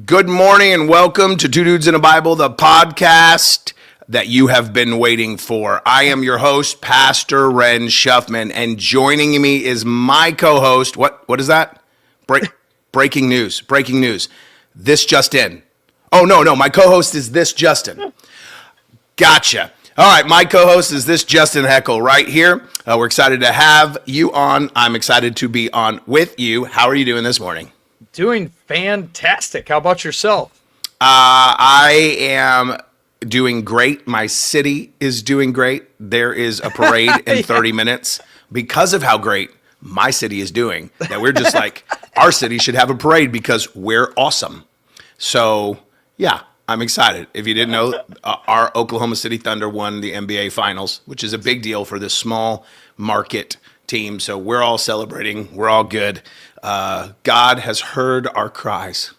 Good morning and welcome to Two Dudes in a Bible, the podcast that you have been waiting for. I am your host, Pastor Ren Shuffman, and joining me is my co-host. What is that? Breaking news. This just in. Oh, no, my co-host is this Justin. Gotcha. All right, my co-host is this Justin Heckel right here. We're excited to have you on. I'm excited to be on with you. How are you doing this morning? Doing fantastic. How about yourself? I am doing great. My city is doing great. There is a parade in 30 minutes because of how great my city is doing. That we're just like, our city should have a parade because we're awesome. So, yeah, I'm excited. If you didn't know, our Oklahoma City Thunder won the NBA Finals, which is a big deal for this small market team. So we're all celebrating. We're all good. God has heard our cries.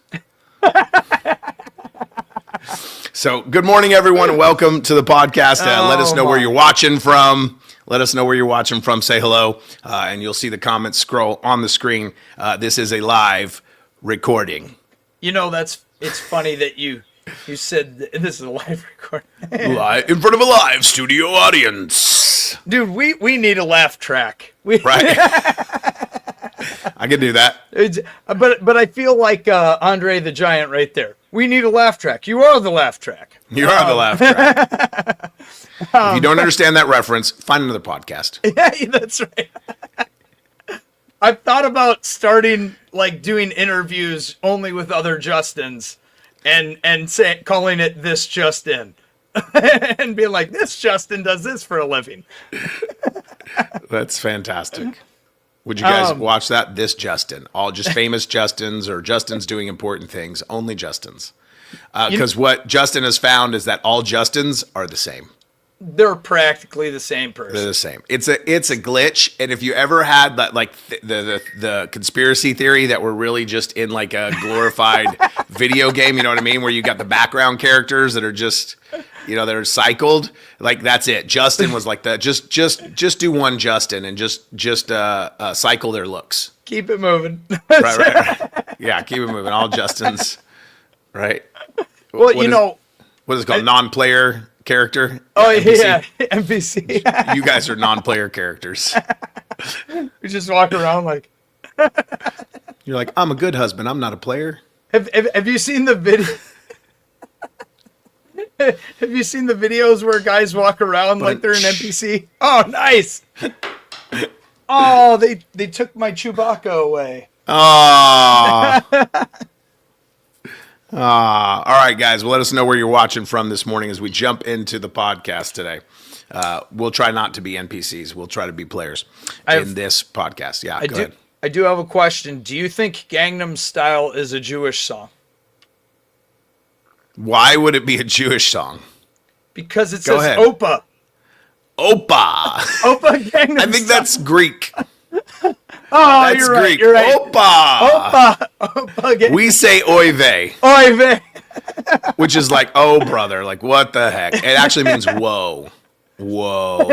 So good morning, everyone, and welcome to the podcast. Let us know where you're watching from. Say hello, and you'll see the comments scroll on the screen. This is a live recording. You know, it's funny that you said this is a live recording. Live in front of a live studio audience. Dude, we need a laugh track. Right. I can do that. But I feel like Andre the Giant right there. We need a laugh track. You are the laugh track. You are the laugh track. If you don't understand that reference, find another podcast. Yeah, that's right. I've thought about starting doing interviews only with other Justins and calling it This Justin. And being like, this Justin does this for a living. That's fantastic. Would you guys watch that? This Justin. All just famous Justins or Justins doing important things. Only Justins. Because what Justin has found is that all Justins are the same. They're practically the same person. They're the same. It's a glitch. And if you ever had that, the conspiracy theory that we're really just in like a glorified video game, you know what I mean? Where you got the background characters that are just, that are cycled. Like that's it. Justin was like that. Just do one Justin and just cycle their looks. Keep it moving. Right. Yeah, keep it moving. All Justins. Right. Well, what is it called? Non-player character? Oh, NPC? yeah. NPC. You guys are non-player characters. We just walk around like. You're like, I'm a good husband. I'm not a player. Have you seen the video? Have you seen the videos where guys walk around like they're an NPC? Oh, nice. Oh, they took my Chewbacca away. Oh. All right, guys. Well, let us know where you're watching from this morning as we jump into the podcast today. We'll try not to be NPCs. We'll try to be players in this podcast. Yeah, go ahead. I do have a question. Do you think Gangnam Style is a Jewish song? Why would it be a Jewish song? Because it says Oppa. Oppa. Oppa Gangnam I think that's Greek. Oh, that's you're right. Greek. You're right. Oppa. We say oy vey. Oy vey. Which is like, oh, brother. Like, what the heck? It actually means whoa. Whoa.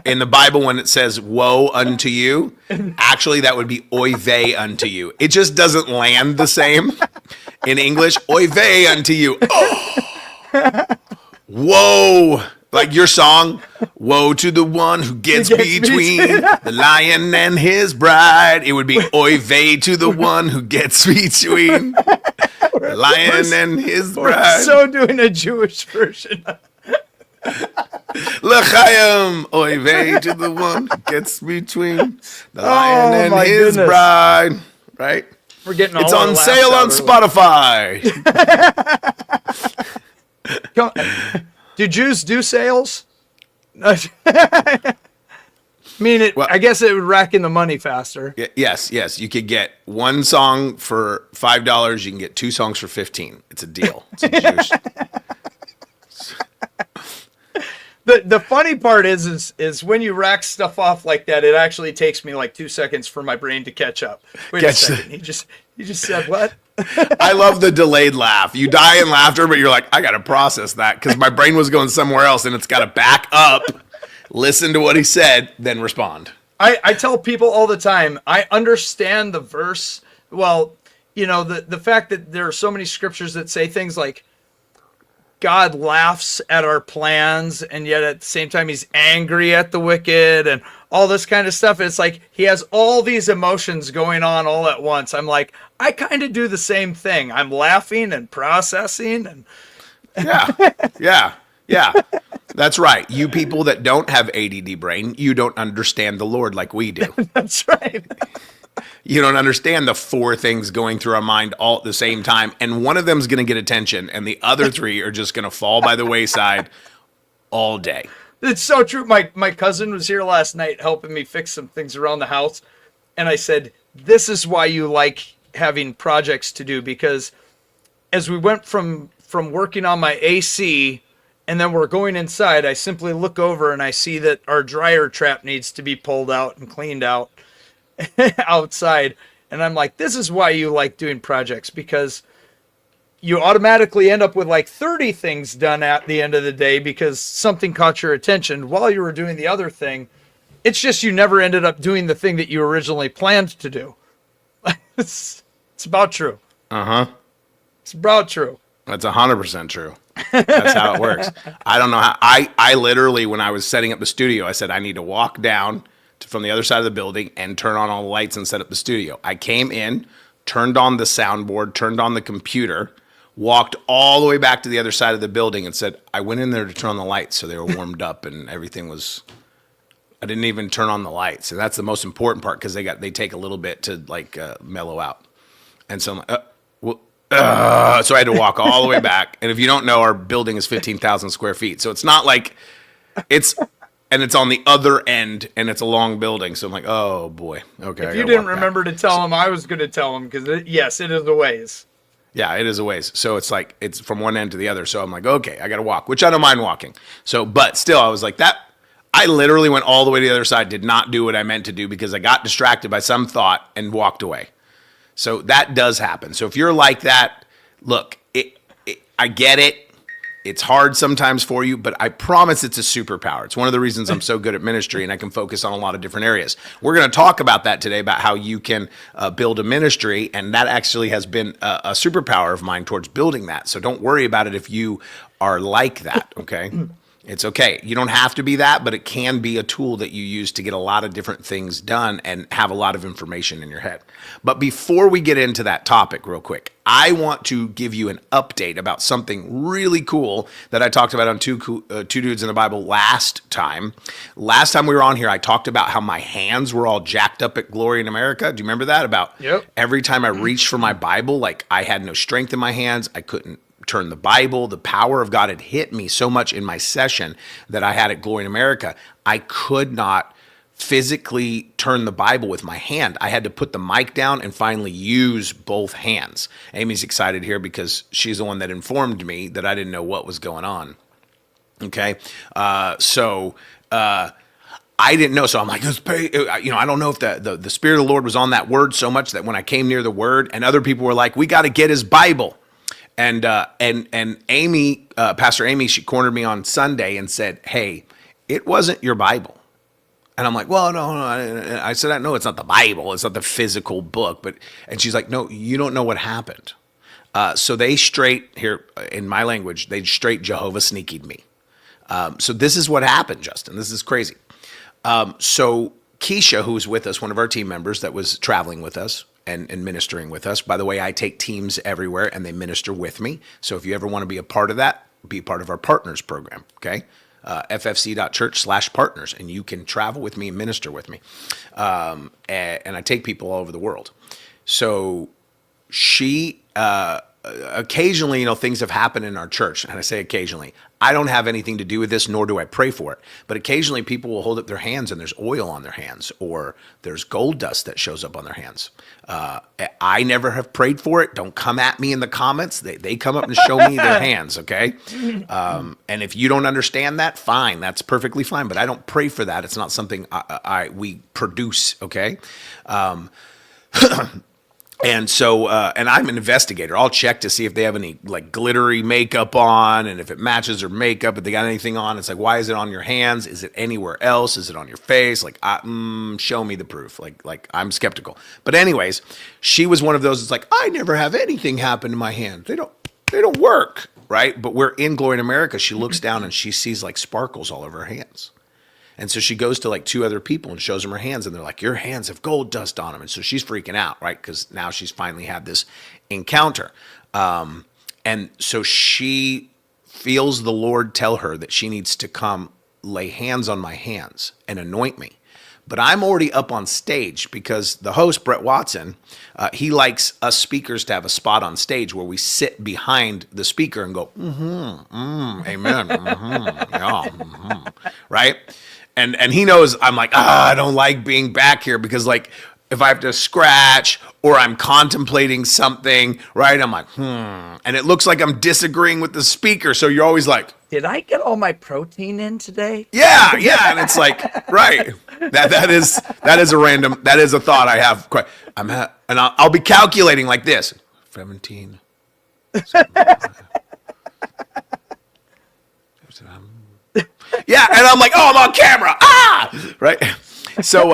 In the Bible, when it says woe unto you, actually that would be oy vey unto you. It just doesn't land the same in English. Oy vey unto you. Oh. Whoa. Like your song, woe to the one who gets between the lion and his bride. It would be oy vey to the one who gets between the lion and his bride. We're so doing a Jewish version. L'chaim, oy vey to the one who gets between the lion and his bride. Right? We're getting all It's on sale on Spotify. Do Jews do sales? I guess it would rack in the money faster. Yes. You could get one song for $5. You can get two songs for $15. It's a deal. It's a Jewish. The funny part is when you rack stuff off like that, it actually takes me like 2 seconds for my brain to catch up. Wait a second. He just said what? I love the delayed laugh. You die in laughter, but you're like, I got to process that because my brain was going somewhere else and it's got to back up, listen to what he said, then respond. I tell people all the time, I understand the verse. Well, the fact that there are so many scriptures that say things like God laughs at our plans, and yet at the same time he's angry at the wicked, and all this kind of stuff. It's like he has all these emotions going on all at once. I'm like, I kind of do the same thing. I'm laughing and processing, and Yeah. That's right. You people that don't have ADD brain, you don't understand the Lord like we do. that's right. You don't understand the four things going through our mind all at the same time. And one of them is going to get attention, and the other three are just going to fall by the wayside all day. It's so true. My cousin was here last night helping me fix some things around the house. And I said, this is why you like having projects to do, because as we went from working on my AC and then we're going inside, I simply look over and I see that our dryer trap needs to be pulled out and cleaned out outside. And I'm like, this is why you like doing projects, because you automatically end up with like 30 things done at the end of the day because something caught your attention while you were doing the other thing. It's just you never ended up doing the thing that you originally planned to do. It's about true. It's about true. That's 100% true. That's how it works. I don't know how. I literally, when I was setting up the studio, I said I need to walk down from the other side of the building and turn on all the lights and set up the studio. I came in, turned on the soundboard, turned on the computer, walked all the way back to the other side of the building and said, I went in there to turn on the lights so they were warmed up and everything was... I didn't even turn on the lights. And that's the most important part because they take a little bit to like mellow out. And so I'm like, so I had to walk all the way back. And if you don't know, our building is 15,000 square feet. So it's not like it's on the other end and it's a long building. So I'm like, oh boy. Okay. If you didn't remember to tell him, I was going to tell him because yes, it is a ways. Yeah, it is a ways. So it's like, it's from one end to the other. So I'm like, okay, I got to walk, which I don't mind walking. So, but still I was like that. I literally went all the way to the other side, did not do what I meant to do because I got distracted by some thought and walked away. So that does happen. So if you're like that, look, I get it. It's hard sometimes for you, but I promise it's a superpower. It's one of the reasons I'm so good at ministry and I can focus on a lot of different areas. We're going to talk about that today, about how you can build a ministry, and that actually has been a superpower of mine towards building that. So don't worry about it if you are like that, okay? It's okay. You don't have to be that, but it can be a tool that you use to get a lot of different things done and have a lot of information in your head. But before we get into that topic real quick, I want to give you an update about something really cool that I talked about on Two Dudes in the Bible last time. Last time we were on here, I talked about how my hands were all jacked up at Glory in America. Do you remember that? About every time I reached for my Bible, like I had no strength in my hands. I couldn't turn the Bible. The power of God had hit me so much in my session that I had at Glory in America. I could not physically turn the Bible with my hand. I had to put the mic down and finally use both hands. Amy's excited here because she's the one that informed me that I didn't know what was going on. Okay. So I didn't know. So I'm like, I don't know if the Spirit of the Lord was on that word so much that when I came near the word, and other people were like, we got to get his Bible. And Amy, Pastor Amy, she cornered me on Sunday and said, hey, it wasn't your Bible. And I'm like, well, no. I said, no, it's not the Bible. It's not the physical book. And she's like, no, you don't know what happened. So they straight, here in my language, they straight Jehovah sneakied me. So this is what happened, Justin. This is crazy. So Keisha, who was with us, one of our team members that was traveling with us, and ministering with us. By the way, I take teams everywhere and they minister with me. So if you ever want to be a part of that, be part of our partners program, okay? ffc.church/partners, and you can travel with me and minister with me. And I take people all over the world. So she, occasionally, things have happened in our church, and I say occasionally. I don't have anything to do with this, nor do I pray for it. But occasionally people will hold up their hands and there's oil on their hands, or there's gold dust that shows up on their hands. I never have prayed for it. Don't come at me in the comments. They come up and show me their hands, okay? And if you don't understand that, fine. That's perfectly fine. But I don't pray for that. It's not something we produce, okay? And so, and I'm an investigator. I'll check to see if they have any like glittery makeup on, and if it matches their makeup, if they got anything on. It's like, why is it on your hands? Is it anywhere else? Is it on your face? Like, show me the proof. Like I'm skeptical. But anyways, she was one of those. It's like, I never have anything happen to my hand. They don't work, right? But we're in Glory in America. She looks down and she sees like sparkles all over her hands. And so she goes to like two other people and shows them her hands, and they're like, your hands have gold dust on them. And so she's freaking out, right? Because now she's finally had this encounter. And so she feels the Lord tell her that she needs to come lay hands on my hands and anoint me. But I'm already up on stage because the host, Brett Watson, he likes us speakers to have a spot on stage where we sit behind the speaker and go, amen, yeah, right? And he knows I'm like, I don't like being back here because like if I have to scratch or I'm contemplating something, right? I'm like, and it looks like I'm disagreeing with the speaker. So you're always like, did I get all my protein in today? Yeah. And it's like, right. That is a thought I have. And I'll be calculating like this. 17. Yeah, and I'm like, oh, I'm on camera. Right. So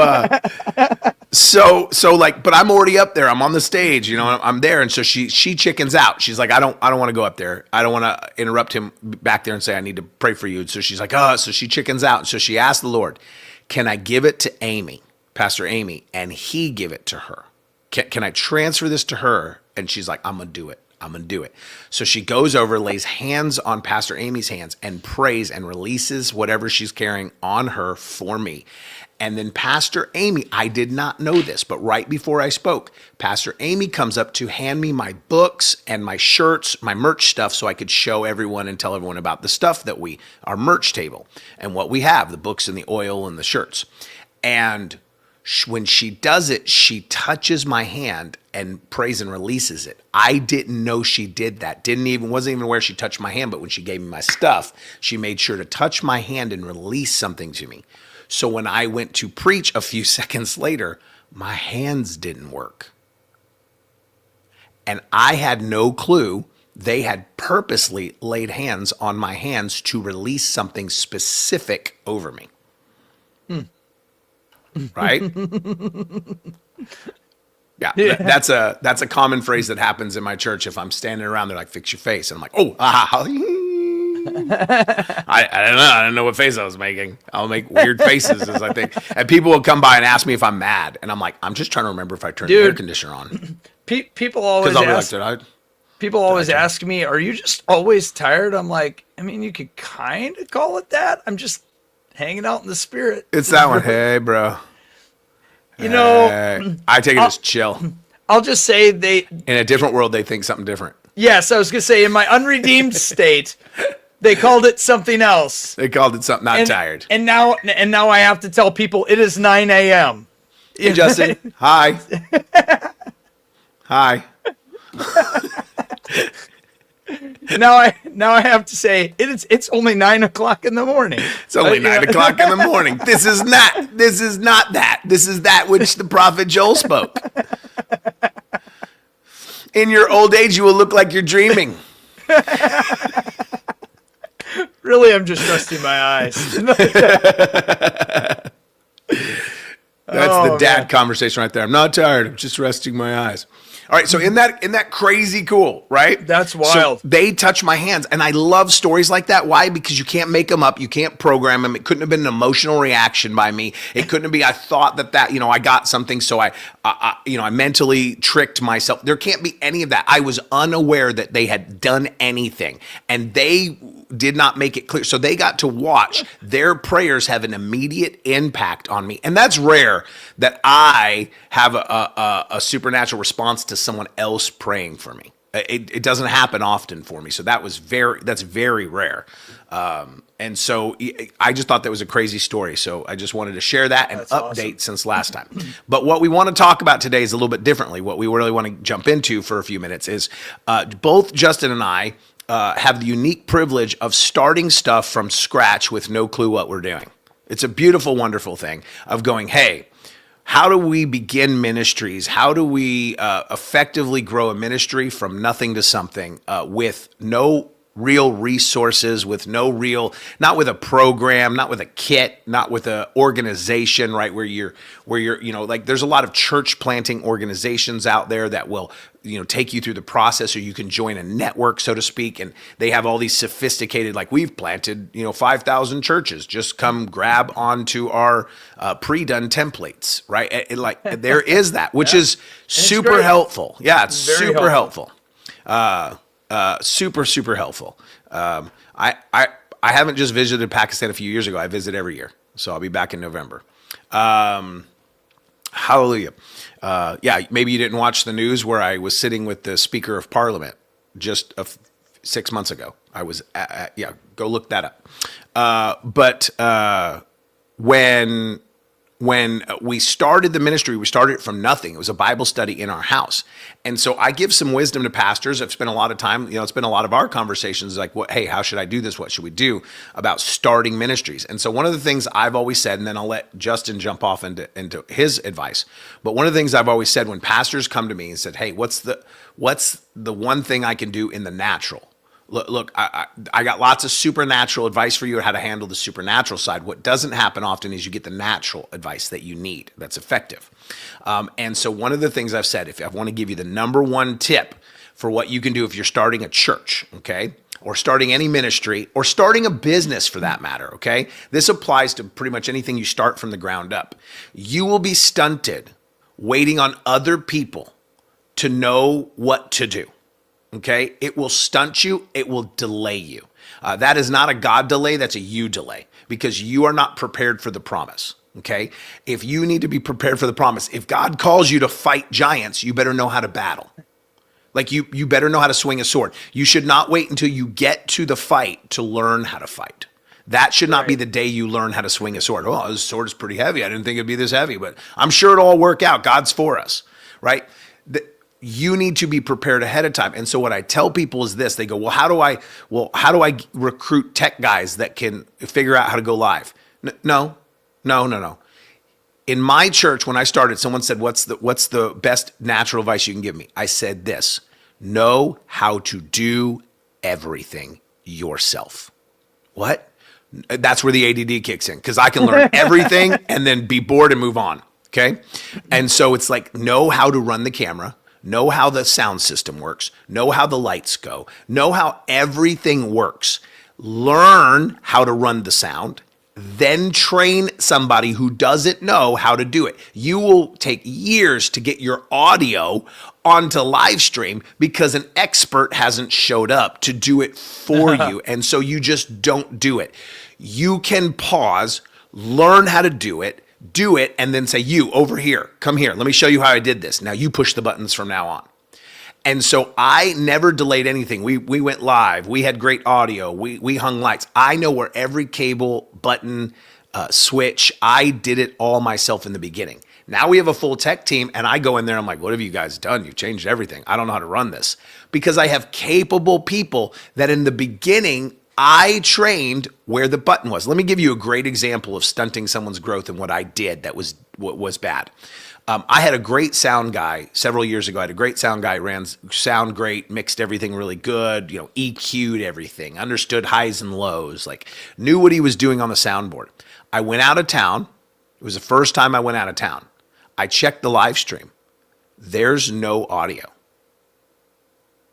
like, but I'm already up there. I'm on the stage, you know, I'm there. And so she chickens out. She's like, I don't want to go up there. I don't want to interrupt him back there and say, I need to pray for you. And so she's like, so she chickens out. So she asked the Lord, can I give it to Amy, Pastor Amy, and he give it to her? Can I transfer this to her? And she's like, I'm going to do it. So she goes over, lays hands on Pastor Amy's hands and prays and releases whatever she's carrying on her for me. And then Pastor Amy, I did not know this, but right before I spoke, Pastor Amy comes up to hand me my books and my shirts, my merch stuff, so I could show everyone and tell everyone about the stuff that our merch table and what we have, the books and the oil and the shirts. And when she does it, she touches my hand and prays and releases it. I didn't know she did that. Wasn't even aware she touched my hand, but when she gave me my stuff, she made sure to touch my hand and release something to me. So when I went to preach a few seconds later, my hands didn't work. And I had no clue they had purposely laid hands on my hands to release something specific over me. Right? Yeah, that's a common phrase that happens in my church. If I'm standing around, they're like, fix your face. And I'm like, I don't know what face I was making. I'll make weird faces as I think. And people will come by and ask me if I'm mad. And I'm like, I'm just trying to remember if I turned the air conditioner on. People always ask me, are you just always tired? I'm like, I mean, you could kind of call it that. I'm just hanging out in the spirit. It's that one. Hey, bro. You know, I take it as chill. I'll just say in a different world, they think something different. Yes, I was going to say in my unredeemed state, they called it something else. They called it something not tired. And now I have to tell people it is 9 a.m. Hey, Justin. Hi. Hi. Now I have to say it's only 9 o'clock in the morning. It's only 9 o'clock in the morning. This is not that. This is that which the prophet Joel spoke. In your old age, you will look like you're dreaming. Really, I'm just resting my eyes. That's the dad conversation right there. I'm not tired. I'm just resting my eyes. All right, so in that crazy cool, right? That's wild. So they touch my hands, and I love stories like that. Why? Because you can't make them up. You can't program them. It couldn't have been an emotional reaction by me. It couldn't be, I thought that I got something, so I mentally tricked myself. There can't be any of that. I was unaware that they had done anything, and they did not make it clear. So they got to watch their prayers have an immediate impact on me. And that's rare that I have a supernatural response to someone else praying for me. It doesn't happen often for me. So that's very rare. And so I just thought that was a crazy story. So I just wanted to share that and update awesome. Since last time. But what we want to talk about today is a little bit differently. What we really want to jump into for a few minutes is both Justin and I have the unique privilege of starting stuff from scratch with no clue what we're doing. It's a beautiful, wonderful thing of going, hey, how do we begin ministries? How do we effectively grow a ministry from nothing to something with no real resources, with not with a program, not with a kit, not with a organization, right? Where you're, like there's a lot of church planting organizations out there that will, take you through the process, or you can join a network, so to speak. And they have all these sophisticated, like we've planted, 5,000 churches. Just come grab onto our pre-done templates, right? There is that, which is super helpful. Yeah, it's Very super helpful. Super helpful. I haven't just visited Pakistan a few years ago. I visit every year, so I'll be back in November. Hallelujah. Yeah, maybe you didn't watch the news where I was sitting with the Speaker of Parliament just 6 months ago. I was yeah, go look that up. But when we started the ministry, we started it from nothing. It was a Bible study in our house. And so I give some wisdom to pastors. I've spent a lot of time, it's been a lot of our conversations like, hey, how should I do this? What should we do about starting ministries? And so one of the things I've always said, and then I'll let Justin jump off into his advice. But one of the things I've always said when pastors come to me and said, hey, what's the one thing I can do in the natural? Look, I got lots of supernatural advice for you on how to handle the supernatural side. What doesn't happen often is you get the natural advice that you need that's effective. And so one of the things I've said, if I want to give you the number one tip for what you can do if you're starting a church, okay, or starting any ministry, or starting a business for that matter, okay? This applies to pretty much anything you start from the ground up. You will be stunted waiting on other people to know what to do. Okay, it will stunt you. It will delay you. That is not a God delay. That's a you delay, because you are not prepared for the promise. Okay, if you need to be prepared for the promise, if God calls you to fight giants, you better know how to battle. Like you better know how to swing a sword. You should not wait until you get to the fight to learn how to fight. That should not be the day you learn how to swing a sword. Oh, this sword is pretty heavy. I didn't think it'd be this heavy, but I'm sure it'll all work out. God's for us, right? You need to be prepared ahead of time. And so what I tell people is this, they go, how do I recruit tech guys that can figure out how to go live? No. In my church, when I started, someone said, what's the best natural advice you can give me? I said this: know how to do everything yourself. What? That's where the ADD kicks in, because I can learn everything and then be bored and move on. Okay. And so it's like, know how to run the camera, know how the sound system works, know how the lights go, know how everything works, learn how to run the sound, then train somebody who doesn't know how to do it. You will take years to get your audio onto live stream because an expert hasn't showed up to do it for you. And so you just don't do it. You can pause, learn how to do it, and then say, you over here, come here. Let me show you how I did this. Now you push the buttons from now on. And so I never delayed anything. We went live. We had great audio. We hung lights. I know where every cable, button, switch, I did it all myself in the beginning. Now we have a full tech team, and I go in there, I'm like, what have you guys done? You've changed everything. I don't know how to run this. Because I have capable people that in the beginning, I trained where the button was. Let me give you a great example of stunting someone's growth and what I did that was bad. I had a great sound guy several years ago. I had a great sound guy, ran sound great, mixed everything really good, EQ'd everything, understood highs and lows, like knew what he was doing on the soundboard. I went out of town. It was the first time I went out of town. I checked the live stream. There's no audio.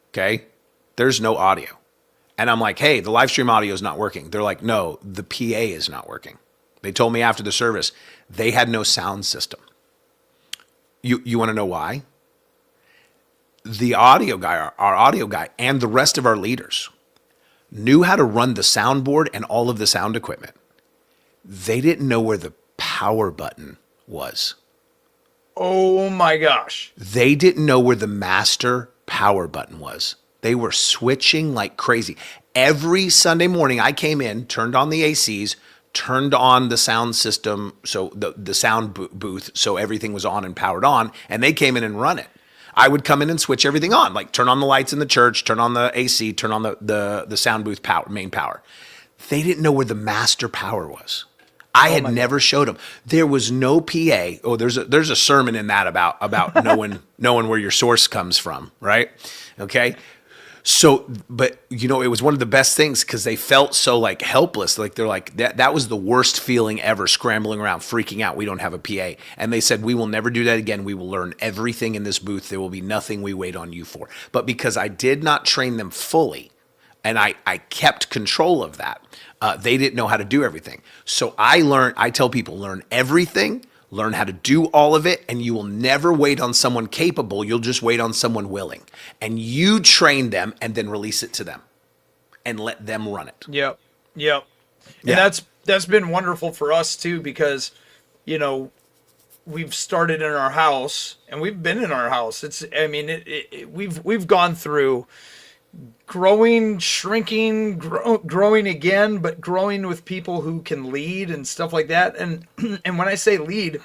Okay? There's no audio. And I'm like, hey, the live stream audio is not working. They're like, no, the PA is not working. They told me after the service, they had no sound system. You want to know why? The audio guy, our audio guy, and the rest of our leaders knew how to run the soundboard and all of the sound equipment. They didn't know where the power button was. Oh my gosh. They didn't know where the master power button was. They were switching like crazy. Every Sunday morning I came in, turned on the ACs, turned on the sound system, so the sound booth, so everything was on and powered on, and they came in and run it. I would come in and switch everything on, like turn on the lights in the church, turn on the AC, turn on the sound booth power, main power. They didn't know where the master power was. I had never showed them. There was no PA. Oh, there's a sermon in that about knowing where your source comes from, right? Okay. So, but it was one of the best things because they felt so like helpless. Like they're like that was the worst feeling ever, scrambling around, freaking out. We don't have a PA. And they said, we will never do that again. We will learn everything in this booth. There will be nothing we wait on you for. But because I did not train them fully and I kept control of that, they didn't know how to do everything. So I tell people, learn everything, learn how to do all of it, and you will never wait on someone capable. You'll just wait on someone willing. And you train them and then release it to them and let them run it. Yep. And that's been wonderful for us too, because, we've started in our house and we've been in our house. We've gone through growing, shrinking, growing again, but growing with people who can lead and stuff like that. And when I say lead,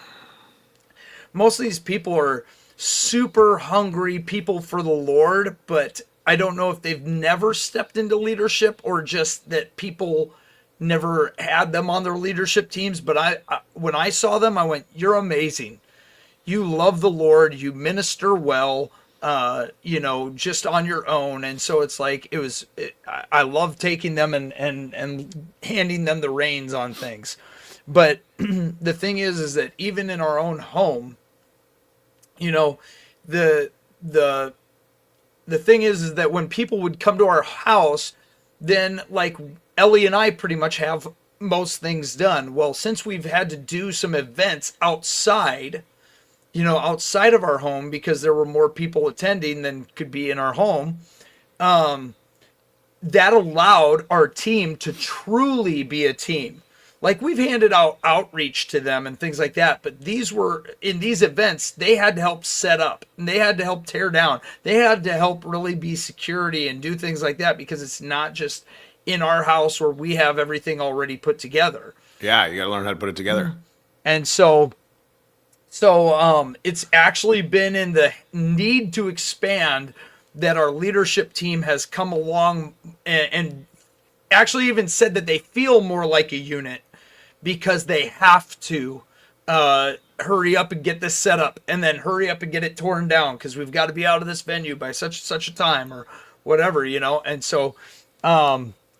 most of these people are super hungry people for the Lord, but I don't know if they've never stepped into leadership or just that people never had them on their leadership teams. But I when I saw them, I went, "You're amazing. You love the Lord. You minister well. Just on your own." And so it's like, I love taking them and handing them the reins on things. But the thing is that even in our own home, the thing is that when people would come to our house, then like Ellie and I pretty much have most things done. Well, since we've had to do some events outside of our home because there were more people attending than could be in our home, that allowed our team to truly be a team. Like we've handed out outreach to them and things like that, but in these events, they had to help set up and they had to help tear down. They had to help really be security and do things like that because it's not just in our house where we have everything already put together. Yeah, you got to learn how to put it together. And so it's actually been in the need to expand that our leadership team has come along and actually even said that they feel more like a unit because they have to hurry up and get this set up and then hurry up and get it torn down because we've got to be out of this venue by such a time or whatever, And so,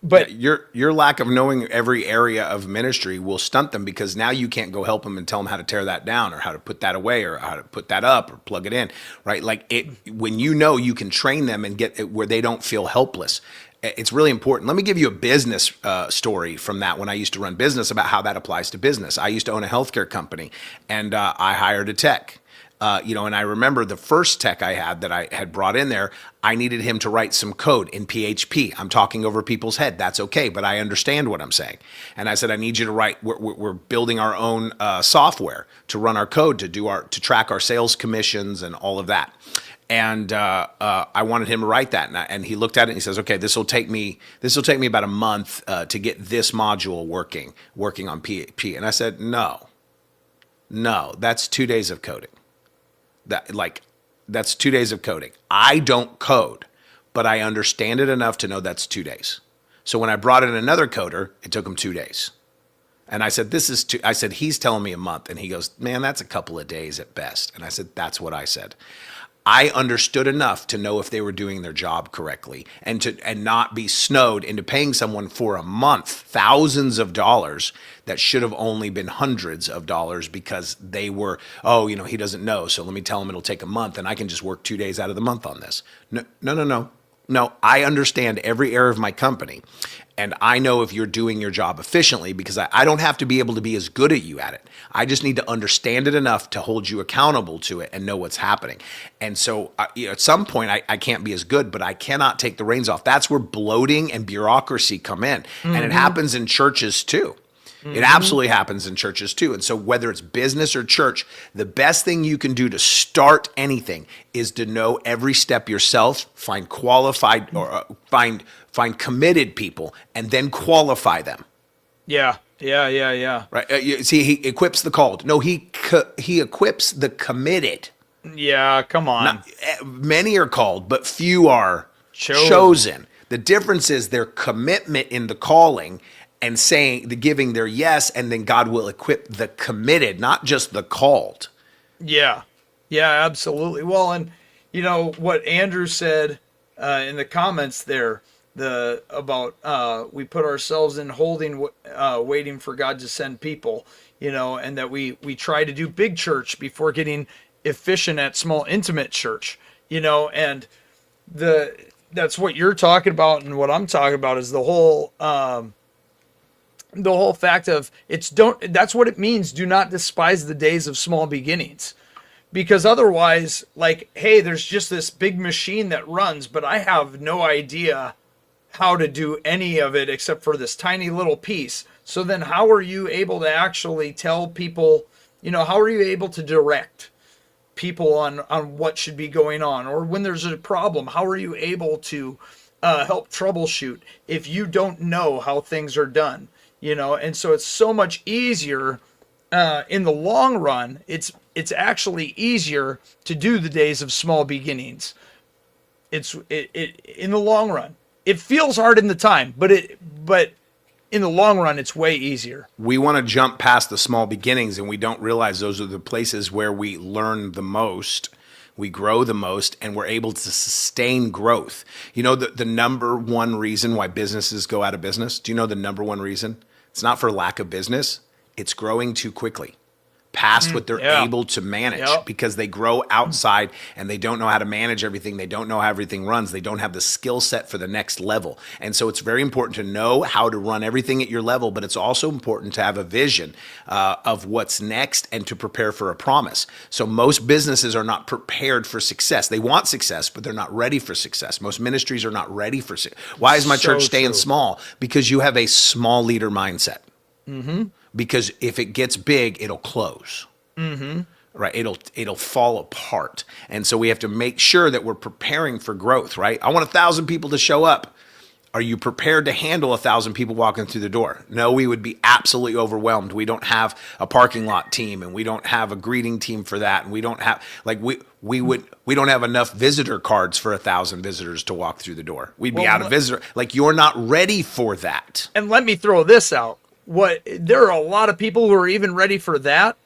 but your lack of knowing every area of ministry will stunt them because now you can't go help them and tell them how to tear that down or how to put that away or how to put that up or plug it in, right? Like when you can train them and get it where they don't feel helpless. It's really important. Let me give you a business story from that when I used to run business about how that applies to business. I used to own a healthcare company and I hired a tech. And I remember the first tech I had that I had brought in there, I needed him to write some code in PHP. I'm talking over people's head. That's okay, but I understand what I'm saying. And I said, I need you to write, we're building our own software to run our code, to track our sales commissions and all of that. And I wanted him to write that. And he looked at it and he says, okay, this will take me about a month to get this module working on PHP. And I said, no, that's 2 days of coding. That's 2 days of coding. I don't code, but I understand it enough to know that's 2 days. So when I brought in another coder, it took him 2 days. And I said, I said, he's telling me a month. And he goes, man, that's a couple of days at best. And I said, that's what I said. I understood enough to know if they were doing their job correctly and not be snowed into paying someone for a month thousands of dollars that should have only been hundreds of dollars because they were, he doesn't know, so let me tell him it'll take a month and I can just work 2 days out of the month on this. No, I understand every area of my company. And I know if you're doing your job efficiently because I don't have to be able to be as good as you at it. I just need to understand it enough to hold you accountable to it and know what's happening. And so at some point, I can't be as good, but I cannot take the reins off. That's where bloating and bureaucracy come in. Mm-hmm. And it happens in churches too. Mm-hmm. It absolutely happens in churches too. And so whether it's business or church, the best thing you can do to start anything is to know every step yourself, find qualified or find committed people and then qualify them. Yeah. Right. See, he equips the called. No, he equips the committed. Yeah, come on. Many are called, but few are chosen. The difference is their commitment in the calling and saying the giving their yes, and then God will equip the committed, not just the called. Yeah. Yeah, absolutely. Well, and what Andrew said in the comments there, the about we put ourselves in holding, waiting for God to send people, and that we try to do big church before getting efficient at small intimate church, and that's what you're talking about, and what I'm talking about is the whole fact of that's what it means. Do not despise the days of small beginnings. Because otherwise, like, hey, there's just this big machine that runs, but I have no idea how to do any of it except for this tiny little piece. So then how are you able to actually tell people, how are you able to direct people on what should be going on? Or when there's a problem, how are you able to help troubleshoot if you don't know how things are done? And so it's so much easier in the long run. It's actually easier to do the days of small beginnings. It in the long run. It feels hard in the time, but in the long run, it's way easier. We want to jump past the small beginnings, and we don't realize those are the places where we learn the most, we grow the most, and we're able to sustain growth. The number one reason why businesses go out of business? Do you know the number one reason? It's not for lack of business. It's growing too quickly, past what they're able to manage, because they grow outside and they don't know how to manage everything. They don't know how everything runs. They don't have the skill set for the next level. And so it's very important to know how to run everything at your level, but it's also important to have a vision of what's next and to prepare for a promise. So most businesses are not prepared for success. They want success, but they're not ready for success. Most ministries are not ready for success. Why is my church staying small? Because you have a small leader mindset. Mm-hmm. Because if it gets big, it'll close. Mm-hmm. Right? It'll fall apart. And so we have to make sure that we're preparing for growth, right? I want 1,000 people to show up. Are you prepared to handle 1,000 people walking through the door? No, we would be absolutely overwhelmed. We don't have a parking lot team, and we don't have a greeting team for that. And we don't have, we don't have enough visitor cards for 1,000 visitors to walk through the door. We'd be out of visitor. Like, you're not ready for that. And let me throw this out. There are a lot of people who are even ready for that,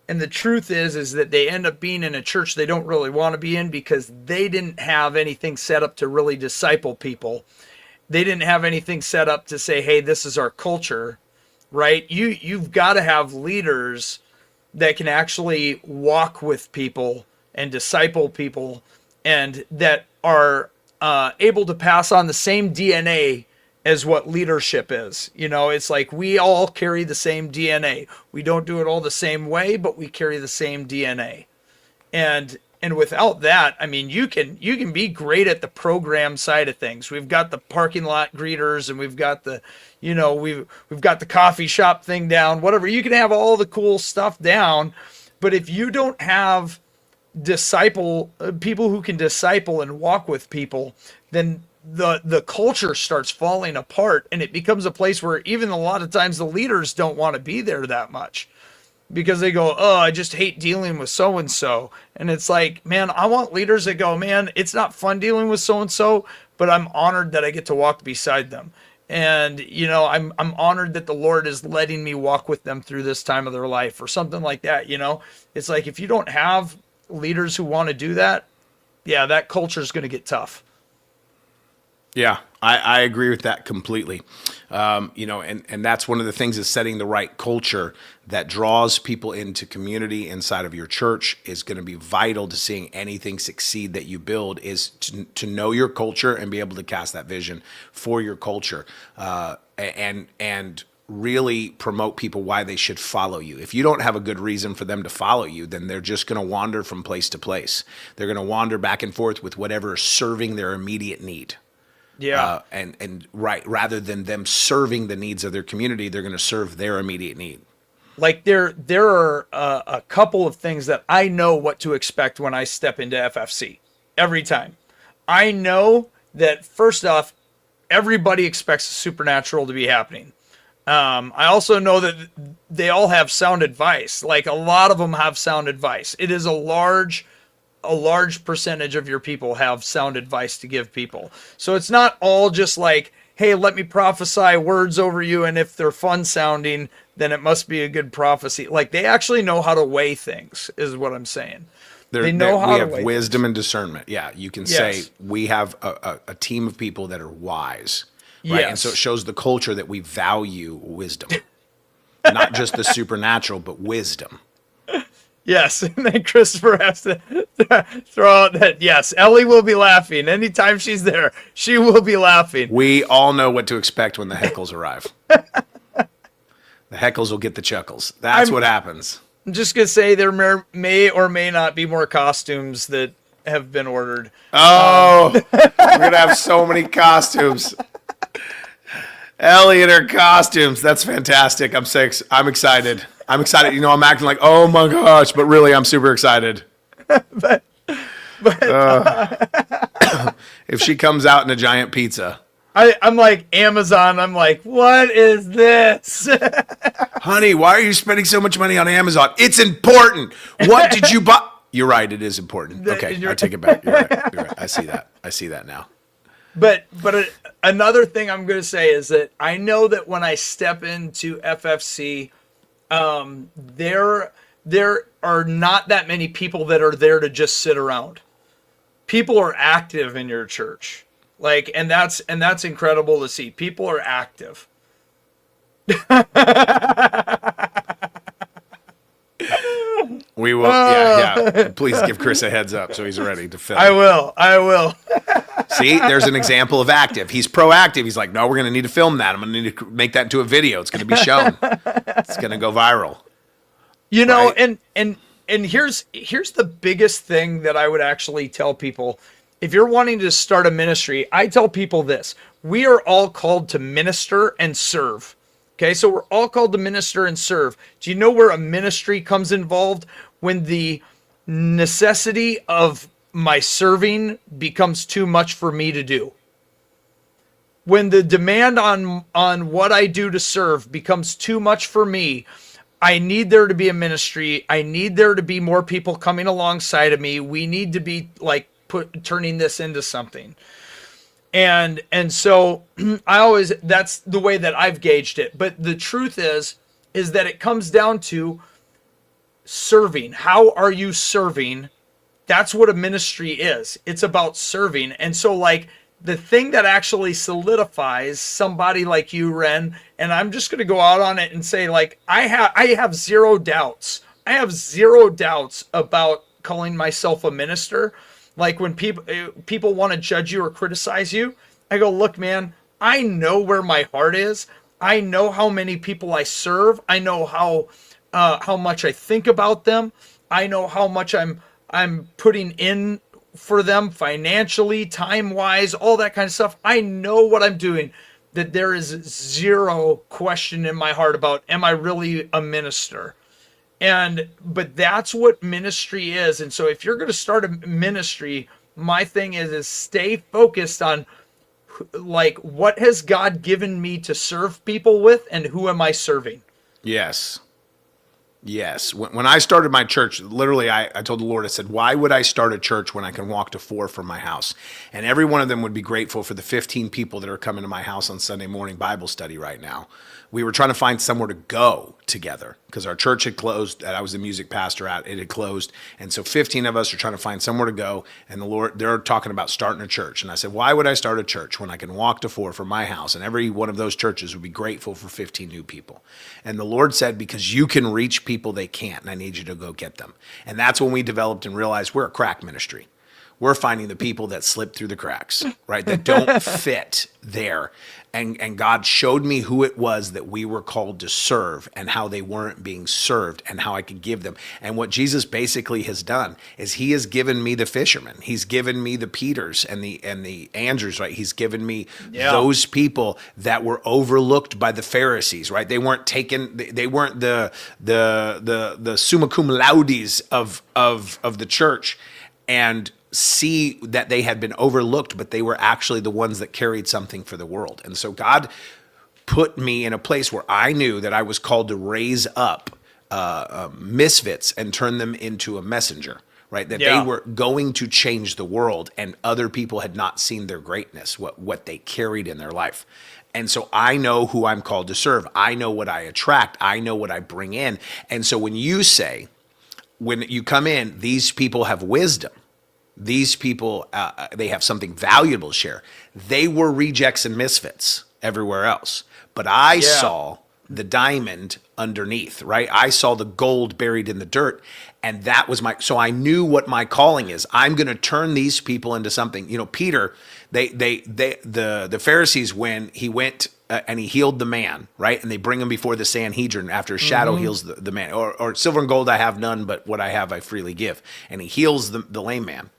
and the truth is that they end up being in a church they don't really want to be in because they didn't have anything set up to really disciple people. They didn't have anything set up to say, hey, this is our culture, right? You've got to have leaders that can actually walk with people and disciple people, and that are able to pass on the same DNA as what leadership is. It's like we all carry the same DNA. We don't do it all the same way, but we carry the same DNA. And without that, I mean, you can be great at the program side of things. We've got the parking lot greeters, and we've got the, we've got the coffee shop thing down, whatever. You can have all the cool stuff down, but if you don't have people who can disciple and walk with people, then the culture starts falling apart, and it becomes a place where even a lot of times the leaders don't want to be there that much because they go, oh, I just hate dealing with so-and-so. And it's like, man, I want leaders that go, man, it's not fun dealing with so-and-so, but I'm honored that I get to walk beside them. And, I'm honored that the Lord is letting me walk with them through this time of their life, or something like that. It's like, if you don't have leaders who want to do that, that culture is going to get tough. Yeah, I agree with that completely. And that's one of the things, is setting the right culture that draws people into community inside of your church is going to be vital to seeing anything succeed that you build, is to know your culture and be able to cast that vision for your culture, and really promote people why they should follow you. If you don't have a good reason for them to follow you, then they're just going to wander from place to place. They're going to wander back and forth with whatever is serving their immediate need. Yeah. Rather than them serving the needs of their community, they're going to serve their immediate need. Like there are a couple of things that I know what to expect when I step into FFC every time. I know that, first off, everybody expects the supernatural to be happening. I also know that they all have sound advice. Like, a lot of them have sound advice. It is a large percentage of your people have sound advice to give people. So it's not all just like, hey, let me prophesy words over you, and if they're fun sounding, then it must be a good prophecy. Like, they actually know how to weigh things, is what I'm saying. They know how we to have weigh wisdom things. and discernment. Yeah, you can Yes. say we have a team of people that are wise, right? And so it Yes. shows the culture that we value wisdom, not just the supernatural, but wisdom. Yes, and then Christopher has to throw out that, yes, Ellie will be laughing. Anytime she's there, she will be laughing. We all know what to expect when the heckles arrive. The heckles will get the chuckles. That's what happens. I'm just going to say there may or may not be more costumes that have been ordered. Oh, we're going to have so many costumes. Ellie and her costumes. That's fantastic. I'm excited. I'm excited. You know, I'm acting like, oh my gosh, but really I'm super excited. but If she comes out in a giant pizza. I'm like Amazon. I'm like, what is this? Honey, why are you spending so much money on Amazon? It's important. What did you buy? You're right. It is important. Okay, I take it back. You're right. I see that. I see that now. But another thing I'm going to say is that I know that when I step into FFC, there are not that many people that are there to just sit around. People are active in your church. Like, and that's incredible to see. People are active. We will. Yeah. Please give Chris a heads up so he's ready to film. I will. See, there's an example of active. He's proactive. He's like, no, we're going to need to film that. I'm going to need to make that into a video. It's going to be shown. It's going to go viral. You know, Right? and here's the biggest thing that I would actually tell people. If you're wanting to start a ministry, I tell people this. We are all called to minister and serve. Okay, so we're all called to minister and serve. Do you know where a ministry comes involved? When the necessity of my serving becomes too much for me to do. When the demand on what I do to serve becomes too much for me, I need there to be a ministry. I need there to be more people coming alongside of me. We need to be like turning this into something. And so that's the way that I've gauged it. But the truth is that it comes down to serving. How are you serving? That's what a ministry is. It's about serving. And so, like, the thing that actually solidifies somebody like you, Ren, and I'm just going to go out on it and say, like, I have zero doubts. I have zero doubts about calling myself a minister. Like, when people want to judge you or criticize you, I go, look, man, I know where my heart is. I know how many people I serve. I know how much I think about them. I know how much I'm putting in for them financially, time-wise, all that kind of stuff. I know what I'm doing. That there is zero question in my heart about, am I really a minister? But that's what ministry is. And so if you're going to start a ministry, my thing is stay focused on, like, what has God given me to serve people with, and who am I serving? Yes. When I started my church, literally, I told the Lord, I said, why would I start a church when I can walk to 4 from my house? And every one of them would be grateful for the 15 people that are coming to my house on Sunday morning Bible study right now. We were trying to find somewhere to go together because our church had closed that I was the music pastor at. It had closed. And so 15 of us are trying to find somewhere to go. And the Lord, they're talking about starting a church. And I said, why would I start a church when I can walk to 4 from my house? And every one of those churches would be grateful for 15 new people. And the Lord said, because you can reach people they can't, and I need you to go get them. And that's when we developed and realized we're a crack ministry. We're finding the people that slip through the cracks, right? That don't fit there. And God showed me who it was that we were called to serve and how they weren't being served and how I could give them. And what Jesus basically has done is he has given me the fishermen. He's given me the Peters and the Andrews, right? He's given me those people that were overlooked by the Pharisees, right? They weren't taken, they weren't the summa cum laudes of the church. And see that they had been overlooked, but they were actually the ones that carried something for the world. And so God put me in a place where I knew that I was called to raise up misfits and turn them into a messenger, right? That Yeah. they were going to change the world, and other people had not seen their greatness, what they carried in their life. And so I know who I'm called to serve. I know what I attract. I know what I bring in. And so when you say, when you come in, these people have wisdom. These people, they have something valuable to share. They were rejects and misfits everywhere else. But I saw the diamond underneath, right? I saw the gold buried in the dirt. And that was so I knew what my calling is. I'm going to turn these people into something. You know, Peter, the Pharisees, when he went and he healed the man, right? And they bring him before the Sanhedrin after a shadow heals the man. Or silver and gold I have none, but what I have I freely give. And he heals the lame man.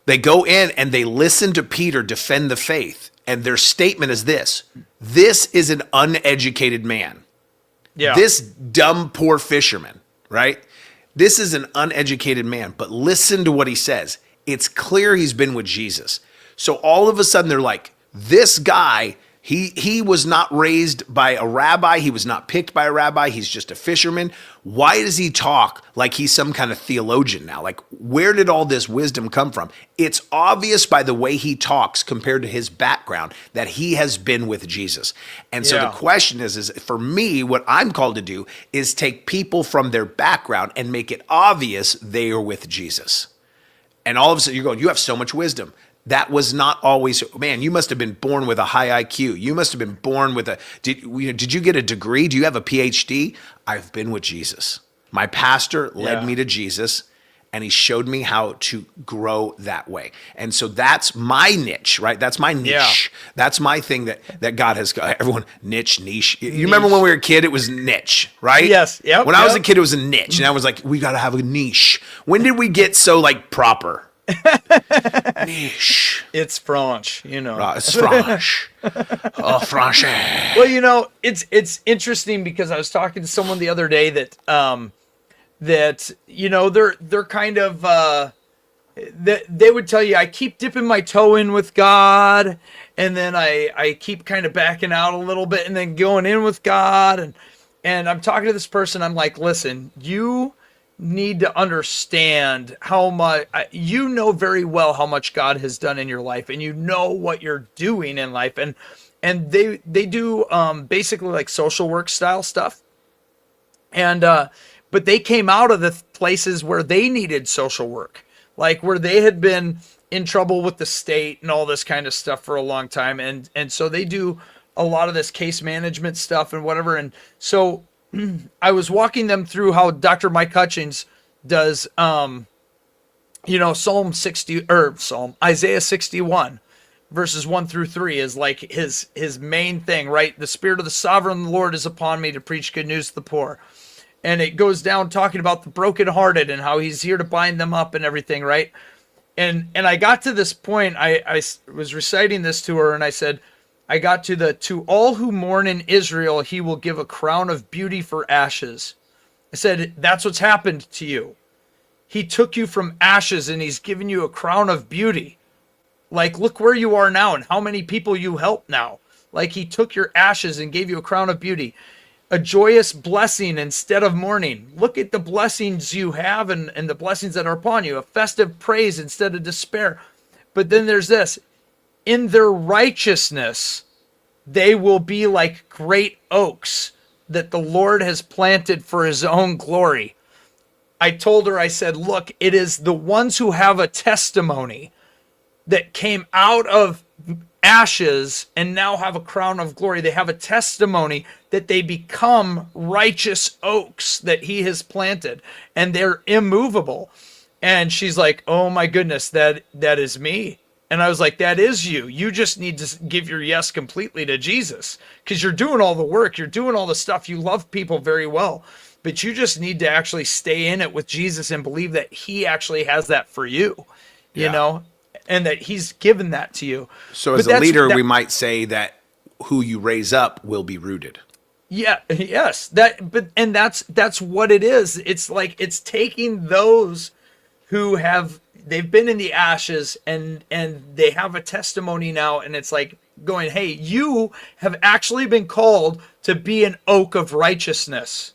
They go in and they listen to Peter defend the faith. And their statement is this is an uneducated man. Yeah. This dumb, poor fisherman, right? This is an uneducated man, but listen to what he says. It's clear he's been with Jesus. So all of a sudden they're like, this guy, he was not raised by a rabbi. He was not picked by a rabbi. He's just a fisherman. Why does he talk like he's some kind of theologian now? Like, where did all this wisdom come from? It's obvious by the way he talks compared to his background that he has been with Jesus. And so the question is for me, what I'm called to do is take people from their background and make it obvious they are with Jesus. And all of a sudden you're going, you have so much wisdom. That was not always, man, you must have been born with a high IQ. You must have been born with did you get a degree? Do you have a PhD? I've been with Jesus. My pastor led me to Jesus, and he showed me how to grow that way. And so that's my niche, right? That's my niche. Yeah. That's my thing that God has got. Everyone, niche. You remember when we were a kid, it was niche, right? Yes. Yep. When I was a kid, it was a niche. And I was like, we got to have a niche. When did we get so like proper? Niche. It's French, you know. It's French. Oh, French. Well, you know, it's interesting because I was talking to someone the other day that you know they're kind of they would tell you, I keep dipping my toe in with God, and then I keep kind of backing out a little bit and then going in with God, and I'm talking to this person. I'm like, listen, you need to understand how much you know very well how much God has done in your life, and you know what you're doing in life, and they do basically like social work style stuff, and but they came out of the places where they needed social work, like where they had been in trouble with the state and all this kind of stuff for a long time, and so they do a lot of this case management stuff and whatever. And so I was walking them through how Dr. Mike Hutchins does, you know, Isaiah 61 verses 1-3 is like his main thing, right? The Spirit of the Sovereign Lord is upon me to preach good news to the poor. And it goes down talking about the brokenhearted and how he's here to bind them up and everything, right? And I got to this point, I was reciting this to her, and I said, I got to all who mourn in Israel, he will give a crown of beauty for ashes. I said, that's what's happened to you. He took you from ashes and he's given you a crown of beauty. Like, look where you are now and how many people you help now. Like, he took your ashes and gave you a crown of beauty. A joyous blessing instead of mourning. Look at the blessings you have and the blessings that are upon you. A festive praise instead of despair. But then there's this. In their righteousness, they will be like great oaks that the Lord has planted for his own glory. I told her, I said, look, it is the ones who have a testimony that came out of ashes and now have a crown of glory. They have a testimony that they become righteous oaks that he has planted, and they're immovable. And she's like, oh my goodness, that is me. And I was like, that is you. You just need to give your yes completely to Jesus, because you're doing all the work. You're doing all the stuff. You love people very well, but you just need to actually stay in it with Jesus and believe that he actually has that for you, you know, and that he's given that to you. So as a leader, we might say that who you raise up will be rooted. Yeah. Yes. That's what it is. It's like, it's taking those who they've been in the ashes and they have a testimony now, and it's like going, hey, you have actually been called to be an oak of righteousness.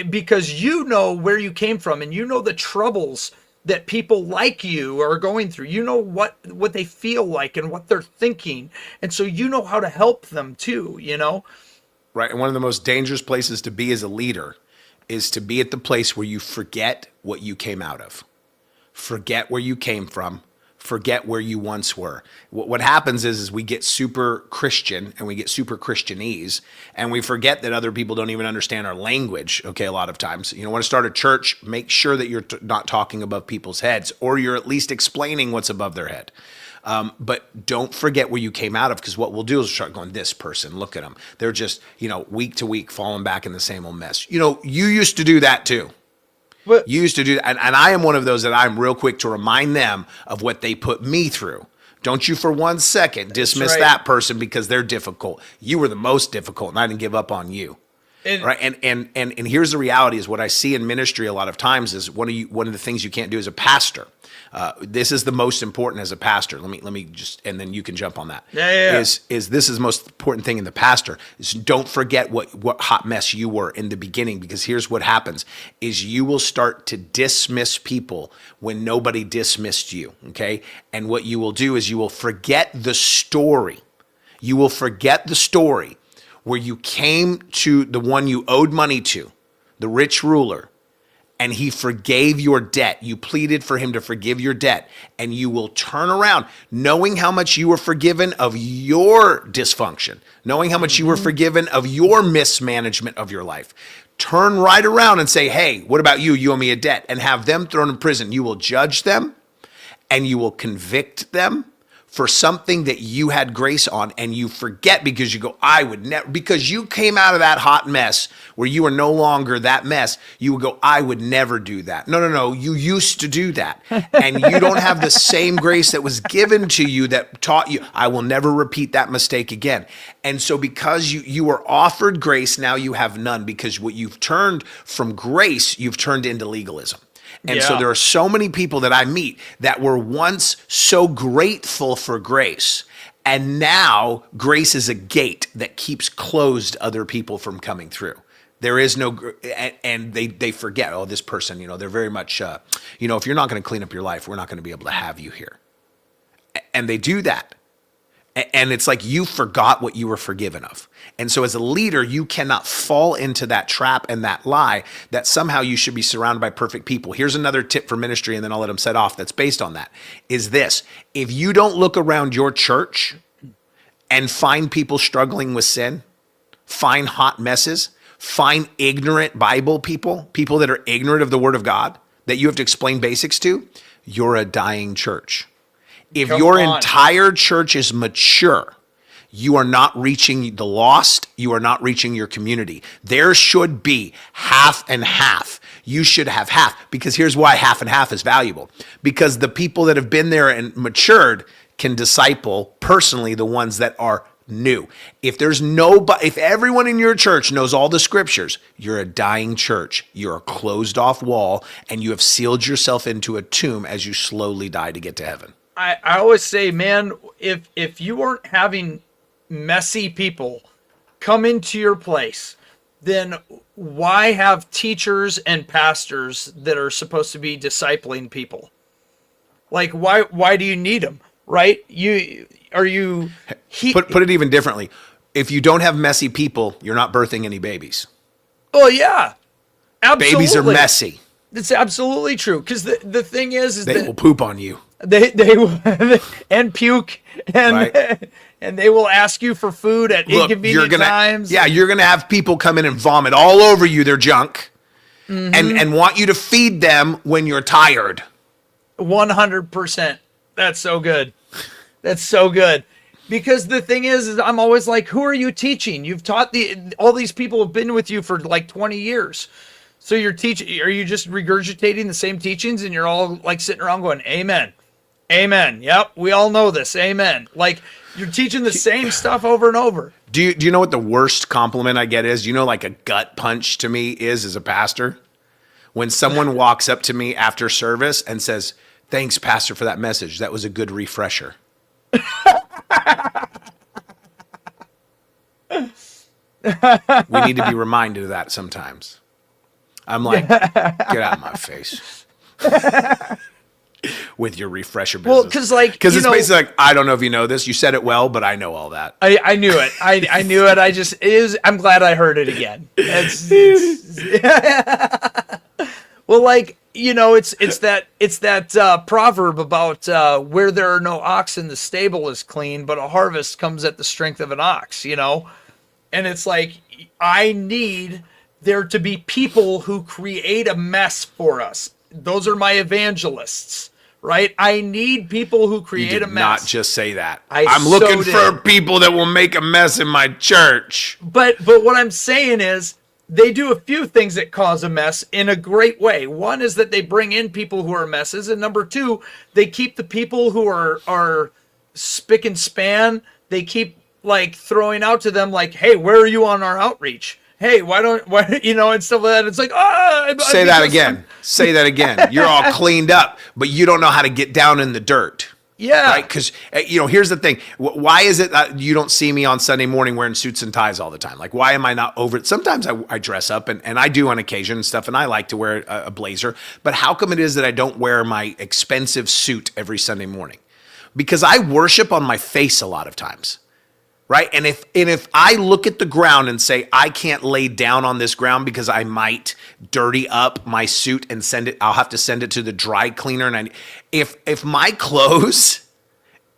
because you know where you came from and you know the troubles that people like you are going through. You know what they feel like and what they're thinking. And so you know how to help them too. Right. And one of the most dangerous places to be as a leader is to be at the place where you forget what you came out of. Forget where you came from. Forget where you once were. What happens is we get super Christian and we get super Christianese, and we forget that other people don't even understand our language. Okay, a lot of times, want to start a church, make sure that you're not talking above people's heads, or you're at least explaining what's above their head. But don't forget where you came out of, because what we'll do is start going, this person, look at them. They're just, week to week falling back in the same old mess. You used to do that too. But You used to do that. And I am one of those that I'm real quick to remind them of what they put me through. Don't you for 1 second dismiss right. that person because they're difficult. You were the most difficult, and I didn't give up on you. Right. And here's the reality is what I see in ministry a lot of times is one of the things you can't do as a pastor. This is the most important as a pastor. Let me just, and then you can jump on that. Yeah. Is this is the most important thing in the pastor is don't forget what hot mess you were in the beginning, because here's what happens is you will start to dismiss people when nobody dismissed you. Okay. And what you will do is you will forget the story. You will forget the story where you came to the one you owed money to, the rich ruler, and he forgave your debt. You pleaded for him to forgive your debt, and you will turn around knowing how much you were forgiven of your dysfunction, knowing how much you were forgiven of your mismanagement of your life. Turn right around and say, hey, what about you? You owe me a debt, and have them thrown in prison. You will judge them and you will convict them for something that you had grace on, and you forget because you go, I would never, because you came out of that hot mess where you are no longer that mess. You would go, I would never do that. No. You used to do that. And you don't have the same grace that was given to you that taught you, I will never repeat that mistake again. And so because you were offered grace, now you have none, because what you've turned from grace, you've turned into legalism. And so there are so many people that I meet that were once so grateful for grace, and now grace is a gate that keeps closed other people from coming through. There is no, and they forget, oh, this person, they're very much, if you're not going to clean up your life, we're not going to be able to have you here. And they do that. And it's like you forgot what you were forgiven of. And so as a leader, you cannot fall into that trap and that lie that somehow you should be surrounded by perfect people. Here's another tip for ministry, and then I'll let them set off, that's based on that, is this. If you don't look around your church and find people struggling with sin, find hot messes, find ignorant Bible people that are ignorant of the Word of God, that you have to explain basics to, you're a dying church. If your entire church is mature, you are not reaching the lost. You are not reaching your community. There should be half and half. You should have half, because here's why half and half is valuable. Because the people that have been there and matured can disciple personally the ones that are new. If everyone in your church knows all the scriptures, you're a dying church. You're a closed off wall, and you have sealed yourself into a tomb as you slowly die to get to heaven. I always say, man, if you weren't having messy people come into your place, then why have teachers and pastors that are supposed to be discipling people? Like, why do you need them, right? Put it even differently. If you don't have messy people, you're not birthing any babies. Oh yeah, absolutely. Babies are messy. That's absolutely true. Because the thing is they will poop on you. They will and puke and right. And they will ask you for food at inconvenient times. Yeah, you're gonna have people come in and vomit all over you their junk, and want you to feed them when you're tired. 100%. That's so good. That's so good. Because the thing is I'm always like, who are you teaching? You've taught all these people have been with you for like 20 years. So you're teaching, are you just regurgitating the same teachings and you're all like sitting around going, amen, amen. Yep. We all know this. Amen. Like you're teaching the same stuff over and over. Do you know what the worst compliment I get is? Like a gut punch to me is as a pastor? When someone walks up to me after service and says, thanks, pastor, for that message. That was a good refresher. We need to be reminded of that sometimes. I'm like, get out of my face with your refresher business. Well, because it's basically like, I don't know if you know this. You said it well, but I know all that. I knew it. I knew it. I'm glad I heard it again. Well, it's that proverb about where there are no oxen, the stable is clean, but a harvest comes at the strength of an ox. And it's like, I need there to be people who create a mess for us. Those are my evangelists, right? I need people who create a mess. Not just say that. I'm looking for people that will make a mess in my church. But what I'm saying is, they do a few things that cause a mess in a great way. One is that they bring in people who are messes, and number two, they keep the people who are spick and span. They keep throwing out to them hey, where are you on our outreach? Hey, and stuff like that. It's like, say that again. Say that again. You're all cleaned up, but you don't know how to get down in the dirt. Yeah. Right? Because, here's the thing. Why is it that you don't see me on Sunday morning wearing suits and ties all the time? Why am I not over it? Sometimes I dress up, and I do on occasion and stuff, and I like to wear a blazer. But how come it is that I don't wear my expensive suit every Sunday morning? Because I worship on my face a lot of times. Right? And if I look at the ground and say, I can't lay down on this ground because I might dirty up my suit and I'll have to send it to the dry cleaner. And if my clothes,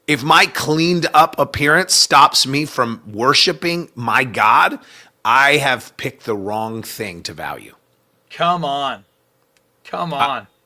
if my cleaned up appearance stops me from worshiping my God, I have picked the wrong thing to value. Come on.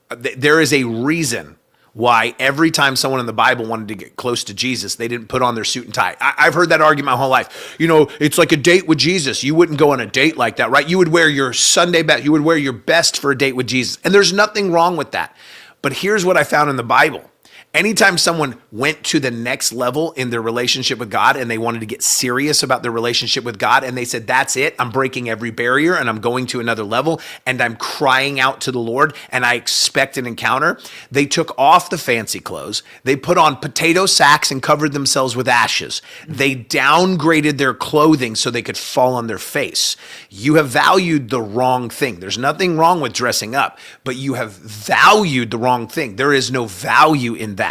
There is a reason why every time someone in the Bible wanted to get close to Jesus, they didn't put on their suit and tie. I've heard that argument my whole life. It's like a date with Jesus. You wouldn't go on a date like that, right? You would wear your Sunday best. You would wear your best for a date with Jesus. And there's nothing wrong with that. But here's what I found in the Bible. Anytime someone went to the next level in their relationship with God and they wanted to get serious about their relationship with God and they said, that's it, I'm breaking every barrier and I'm going to another level and I'm crying out to the Lord and I expect an encounter, they took off the fancy clothes, they put on potato sacks and covered themselves with ashes. They downgraded their clothing so they could fall on their face. You have valued the wrong thing. There's nothing wrong with dressing up, but you have valued the wrong thing. There is no value in that.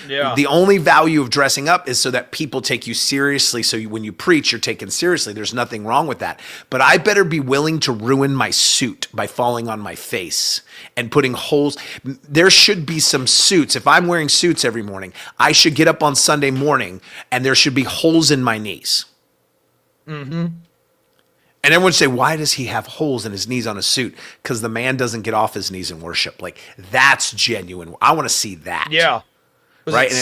Yeah. The only value of dressing up is so that people take you seriously. So when you preach, you're taken seriously. There's nothing wrong with that. But I better be willing to ruin my suit by falling on my face and putting holes. There should be some suits. If I'm wearing suits every morning, I should get up on Sunday morning and there should be holes in my knees. Mm-hmm. And everyone would say, why does he have holes in his knees on a suit? Because the man doesn't get off his knees in worship. That's genuine. I want to see that. Yeah. Right.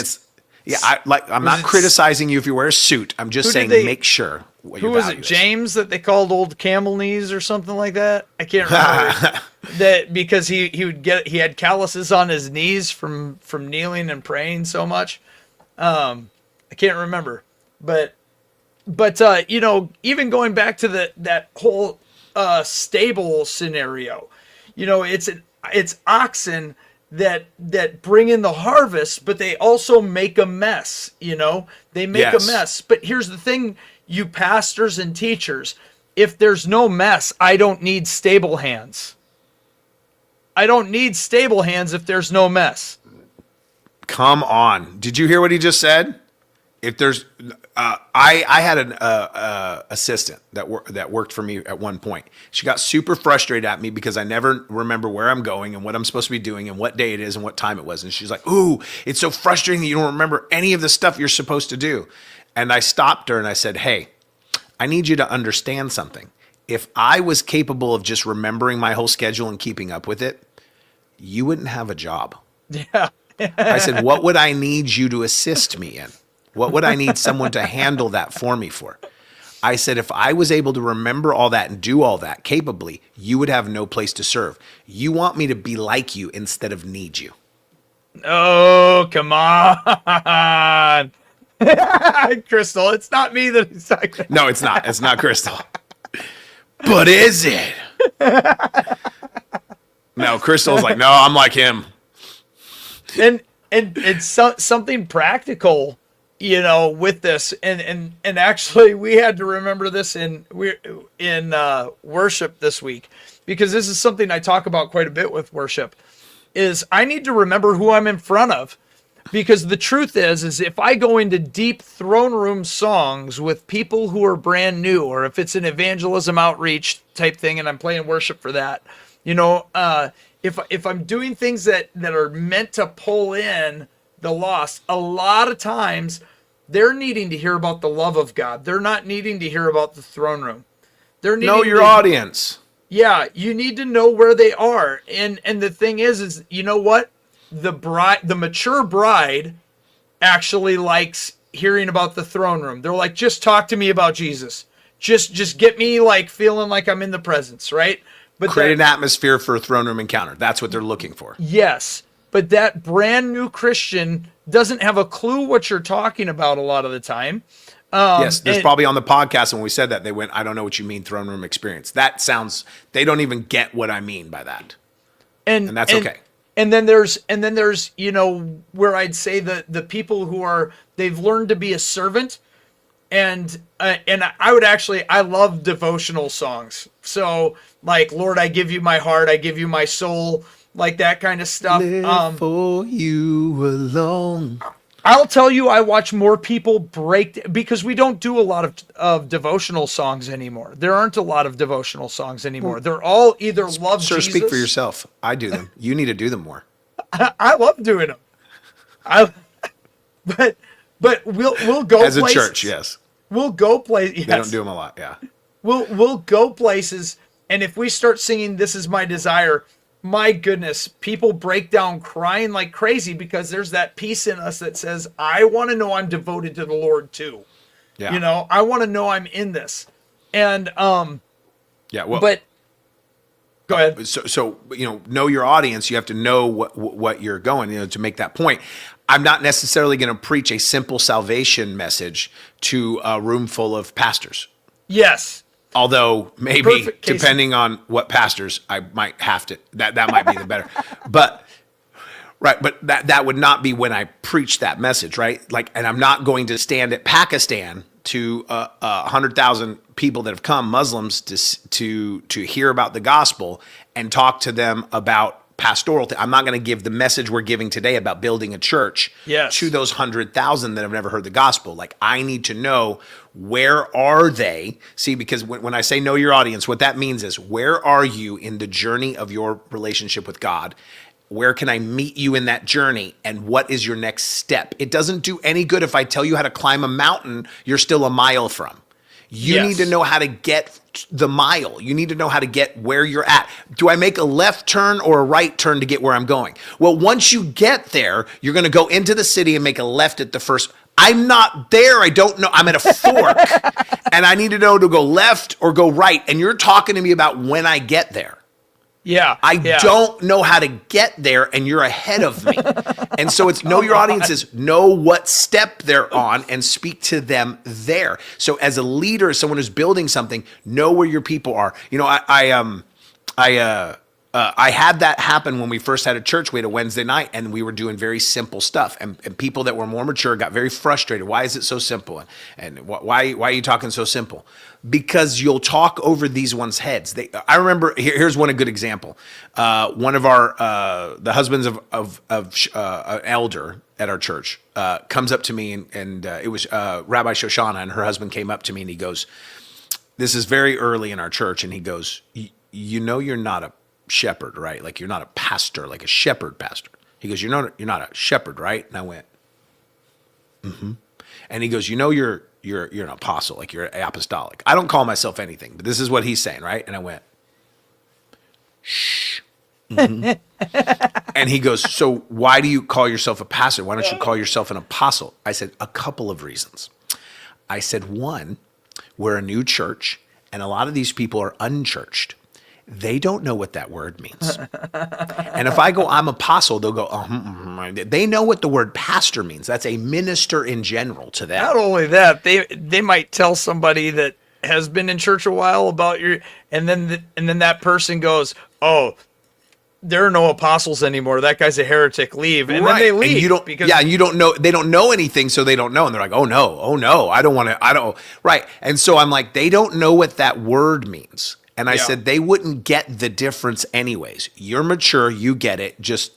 I'm not criticizing you if you wear a suit. I'm just saying make sure what your value is. Who was it? James that they called old camel knees or something like that? I can't remember. That because he had calluses on his knees from kneeling and praying so much. I can't remember. But even going back to that whole stable scenario, it's oxen that bring in the harvest, but they also make a mess. They make a mess. But here's the thing, you pastors and teachers, if there's no mess, I don't need stable hands. I don't need stable hands if there's no mess. Come on. Did you hear what he just said? If there's, I had an assistant that worked for me at one point. She got super frustrated at me because I never remember where I'm going and what I'm supposed to be doing and what day it is and what time it was. And she's like, "Ooh, it's so frustrating that you don't remember any of the stuff you're supposed to do." And I stopped her and I said, "Hey, I need you to understand something. If I was capable of just remembering my whole schedule and keeping up with it, you wouldn't have a job." Yeah. I said, "What would I need you to assist me in? What would I need someone to handle that for me for?" I said, if I was able to remember all that and do all that capably, you would have no place to serve. You want me to be like you instead of need you. Oh, come on. Crystal, it's not me that he's talking. No, it's not. It's not Crystal. But is it? No, Crystal's like, no, I'm like him. And it's something practical, with this, and actually we had to remember this in worship this week, because this is something I talk about quite a bit with worship, is I need to remember who I'm in front of. Because the truth is if I go into deep throne room songs with people who are brand new, or if it's an evangelism outreach type thing and I'm playing worship for that, if I'm doing things that are meant to pull in the lost, a lot of times they're needing to hear about the love of God. They're not needing to hear about the throne room. They're needing know your audience. Yeah, you need to know where they are. And the thing is you know what? The mature bride actually likes hearing about the throne room. They're like, just talk to me about Jesus. Just get me like feeling like I'm in the presence, right? But Create an atmosphere for a throne room encounter. That's what they're looking for. Yes, but that brand new Christian doesn't have a clue what you're talking about a lot of the time. Yes, there's probably on the podcast when we said that, they went, I don't know what you mean, throne room experience. That sounds, they don't even get what I mean by that. And that's okay. And then there's where I'd say the people who they've learned to be a servant, and I love devotional songs. So like, Lord, I give you my heart, I give you my soul, like that kind of stuff. Live for you alone. I'll tell you, I watch more people because we don't do a lot of devotional songs anymore. There aren't a lot of devotional songs anymore. They're all either love Sir, Jesus. speak for yourself. I do them. You need to do them more. I love doing them. But we'll go as a places. church. Yes, We'll go places. Yes. they don't do them a lot. Yeah, we'll go places, and if we start singing "This Is My Desire," my goodness, people break down crying like crazy, because there's that piece in us that says, I want to know I'm devoted to the Lord too. yeah. I want to know I'm in this. And Yeah, well, but go ahead. So know your audience. You have to know what you're going, to make that point. I'm not necessarily going to preach a simple salvation message to a room full of pastors. Yes. Although maybe depending on what pastors, I might have to, that might be the better, but that would not be when I preach that message, right? Like, and I'm not going to stand at Pakistan to 100,000 people that have come, Muslims, to hear about the gospel and talk to them about pastoral. I'm not going to give the message we're giving today about building a church to those 100,000 that have never heard the gospel. Like, I need to know, where are they? See, because when I say know your audience, what that means is, where are you in the journey of your relationship with God? Where can I meet you in that journey? And what is your next step? It doesn't do any good if I tell you how to climb a mountain you're still a mile from. You need to know how to get the mile. You need to know how to get where you're at. Do I make a left turn or a right turn to get where I'm going? Well, once you get there, you're going to go into the city and make a left at the first. I'm not there. I don't know. I'm at a fork and I need to know to go left or go right. And you're talking to me about when I get there. Yeah. I don't know how to get there, and you're ahead of me. And so it's know your audiences, know what step they're on, and speak to them there. So as a leader, someone who's building something, know where your people are. I had that happen when we first had a church. We had a Wednesday night, and we were doing very simple stuff. And people that were more mature got very frustrated. Why is it so simple? And why are you talking so simple? Because you'll talk over these ones' heads. I remember, here's one a good example. One of the husbands of an elder at our church comes up to me, and it was Rabbi Shoshana, and her husband came up to me, and he goes, this is very early in our church, and he goes, you're not a shepherd, right? Like, you're not a pastor, like a shepherd pastor. He goes, you're not a shepherd, right? And I went, mm-hmm. And he goes, you're an apostle, like you're apostolic. I don't call myself anything, but this is what he's saying, right? And I went, shh. Mm-hmm. And he goes, so why do you call yourself a pastor? Why don't you call yourself an apostle? I said, a couple of reasons. I said, one, we're a new church, and a lot of these people are unchurched. They don't know what that word means. And if I go, I'm apostle, they'll go, They know what the word pastor means. That's a minister in general to them. Not only that, they might tell somebody that has been in church a while about and then that person goes, oh, there are no apostles anymore. That guy's a heretic. Leave. And then they leave. And you don't know. They don't know anything, so they don't know. And they're like, oh no, I don't want to. I don't. Right. And so I'm like, they don't know what that word means. And I Yeah. said, they wouldn't get the difference anyways. You're mature, you get it. Just,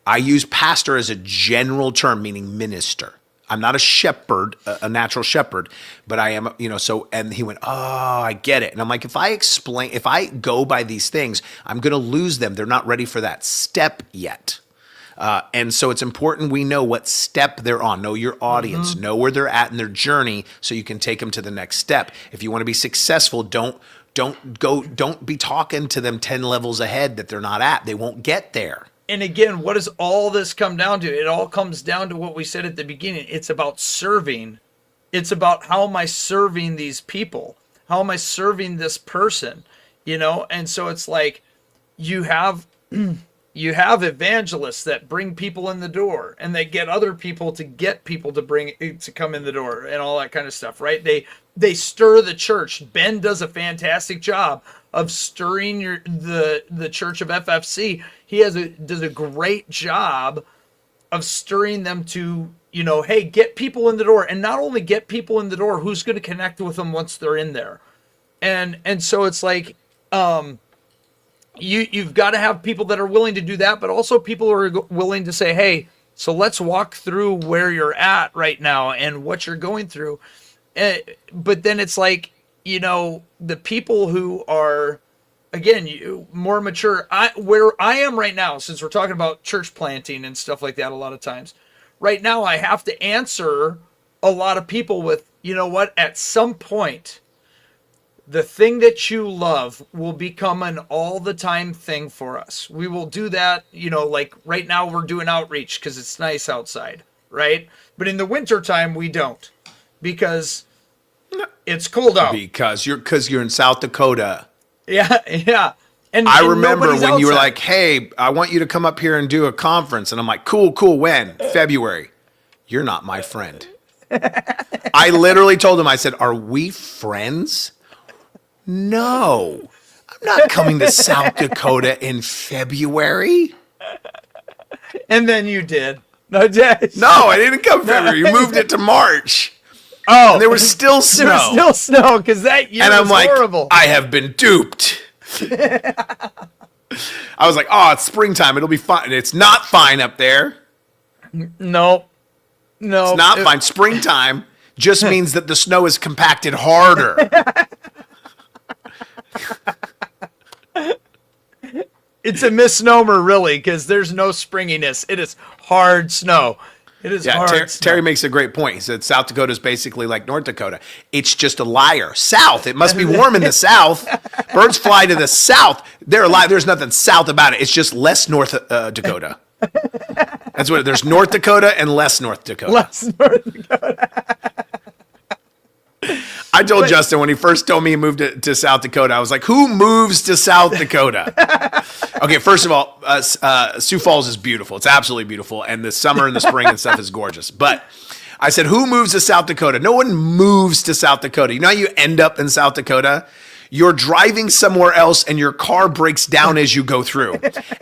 I use pastor as a general term, meaning minister. I'm not a shepherd, a natural shepherd, but I am, so, and he went, oh, I get it. And I'm like, if I go by these things, I'm going to lose them. They're not ready for that step yet. And so it's important we know what step they're on, know your audience, know where they're at in their journey so you can take them to the next step. If you want to be successful, don't be talking to them 10 levels ahead that they're not at. They won't get there. And again, what does all this come down to? It all comes down to what we said at the beginning. It's about serving. It's about how am I serving these people? How am I serving this person? And so it's like you have evangelists that bring people in the door, and they get other people to get people to come in the door and all that kind of stuff, right? They stir the church. Ben does a fantastic job of stirring the church of FFC. He does a great job of stirring them to, hey, get people in the door, and not only get people in the door, who's going to connect with them once they're in there. And so it's like, you've got to have people that are willing to do that, but also people who are willing to say, hey, so let's walk through where you're at right now and what you're going through. But then it's like, the people who are, again, more mature, where I am right now, since we're talking about church planting and stuff like that a lot of times, right now I have to answer a lot of people with, what, at some point, the thing that you love will become an all the time thing for us. We will do that, like right now we're doing outreach because it's nice outside, right? But in the winter time, we don't, because it's cold out. Because you're in South Dakota. Yeah. And I remember when outside. you were like, hey, I want you to come up here and do a conference. And I'm like, cool. When? February. You're not my friend. I literally told him, I said, are we friends? No, I'm not coming to South Dakota in February. And then you did. No, I didn't come February. You moved it to March. Oh, and there was still snow. There was still snow because that year and I'm was like, horrible. I have been duped. I was like, oh, it's springtime. It'll be fine. It's not fine up there. No. It's not fine. Springtime just means that the snow is compacted harder. It's a misnomer, really, because there's no springiness. It is hard snow. It is hard snow. Terry makes a great point. He said South Dakota is basically like North Dakota. It's just a liar. South. It must be warm in the South. Birds fly to the South. They're alive. There's nothing South about it. It's just less North Dakota. That's what. There's North Dakota and less North Dakota. Less North Dakota. I told Justin when he first told me he moved to South Dakota, I was like, who moves to South Dakota? Okay, first of all, Sioux Falls is beautiful. It's absolutely beautiful. And the summer and the spring and stuff is gorgeous. But I said, who moves to South Dakota? No one moves to South Dakota. You know how you end up in South Dakota? You're driving somewhere else and your car breaks down as you go through.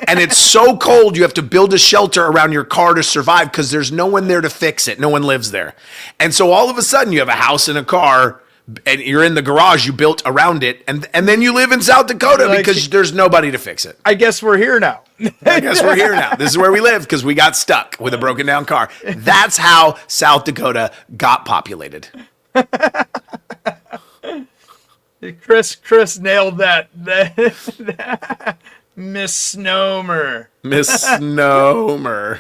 And it's so cold, you have to build a shelter around your car to survive because there's no one there to fix it. No one lives there. And so all of a sudden you have a house and a car and you're in the garage you built around it. And then you live in South Dakota because there's nobody to fix it. I guess we're here now. I guess we're here now. This is where we live because we got stuck with a broken down car. That's how South Dakota got populated. Chris nailed that misnomer. Misnomer.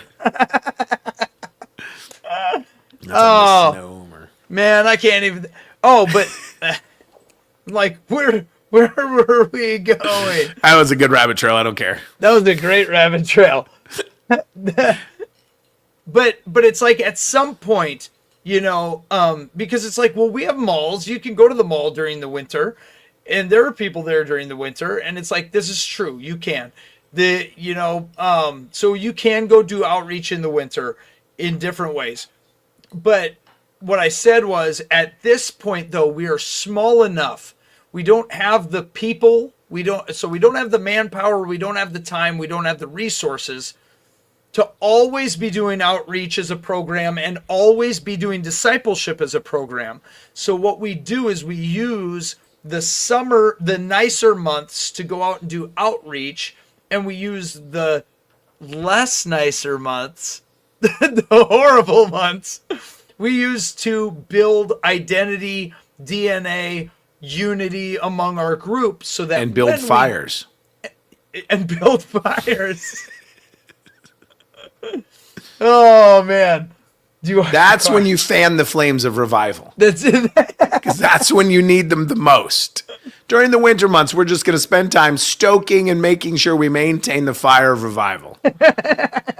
Misnomer. Man, I can't even. Oh, but like where were we going? That was a good rabbit trail. I don't care. That was a great rabbit trail. But it's like at some point, because it's like, well, we have malls. You can go to the mall during the winter, and there are people there during the winter. And it's like, this is true. You can. So you can go do outreach in the winter in different ways. But what I said was, at this point, though, we are small enough. We don't have the people. We don't have the manpower. We don't have the time. We don't have the resources to always be doing outreach as a program and always be doing discipleship as a program. So what we do is we use the summer, the nicer months to go out and do outreach, and we use the less nicer months, the horrible months, we use to build identity, DNA, unity among our group, so that And build fires. And build fires. Oh man. That's when you fan the flames of revival. That's it. Because that's when you need them the most. During the winter months, we're just going to spend time stoking and making sure we maintain the fire of revival.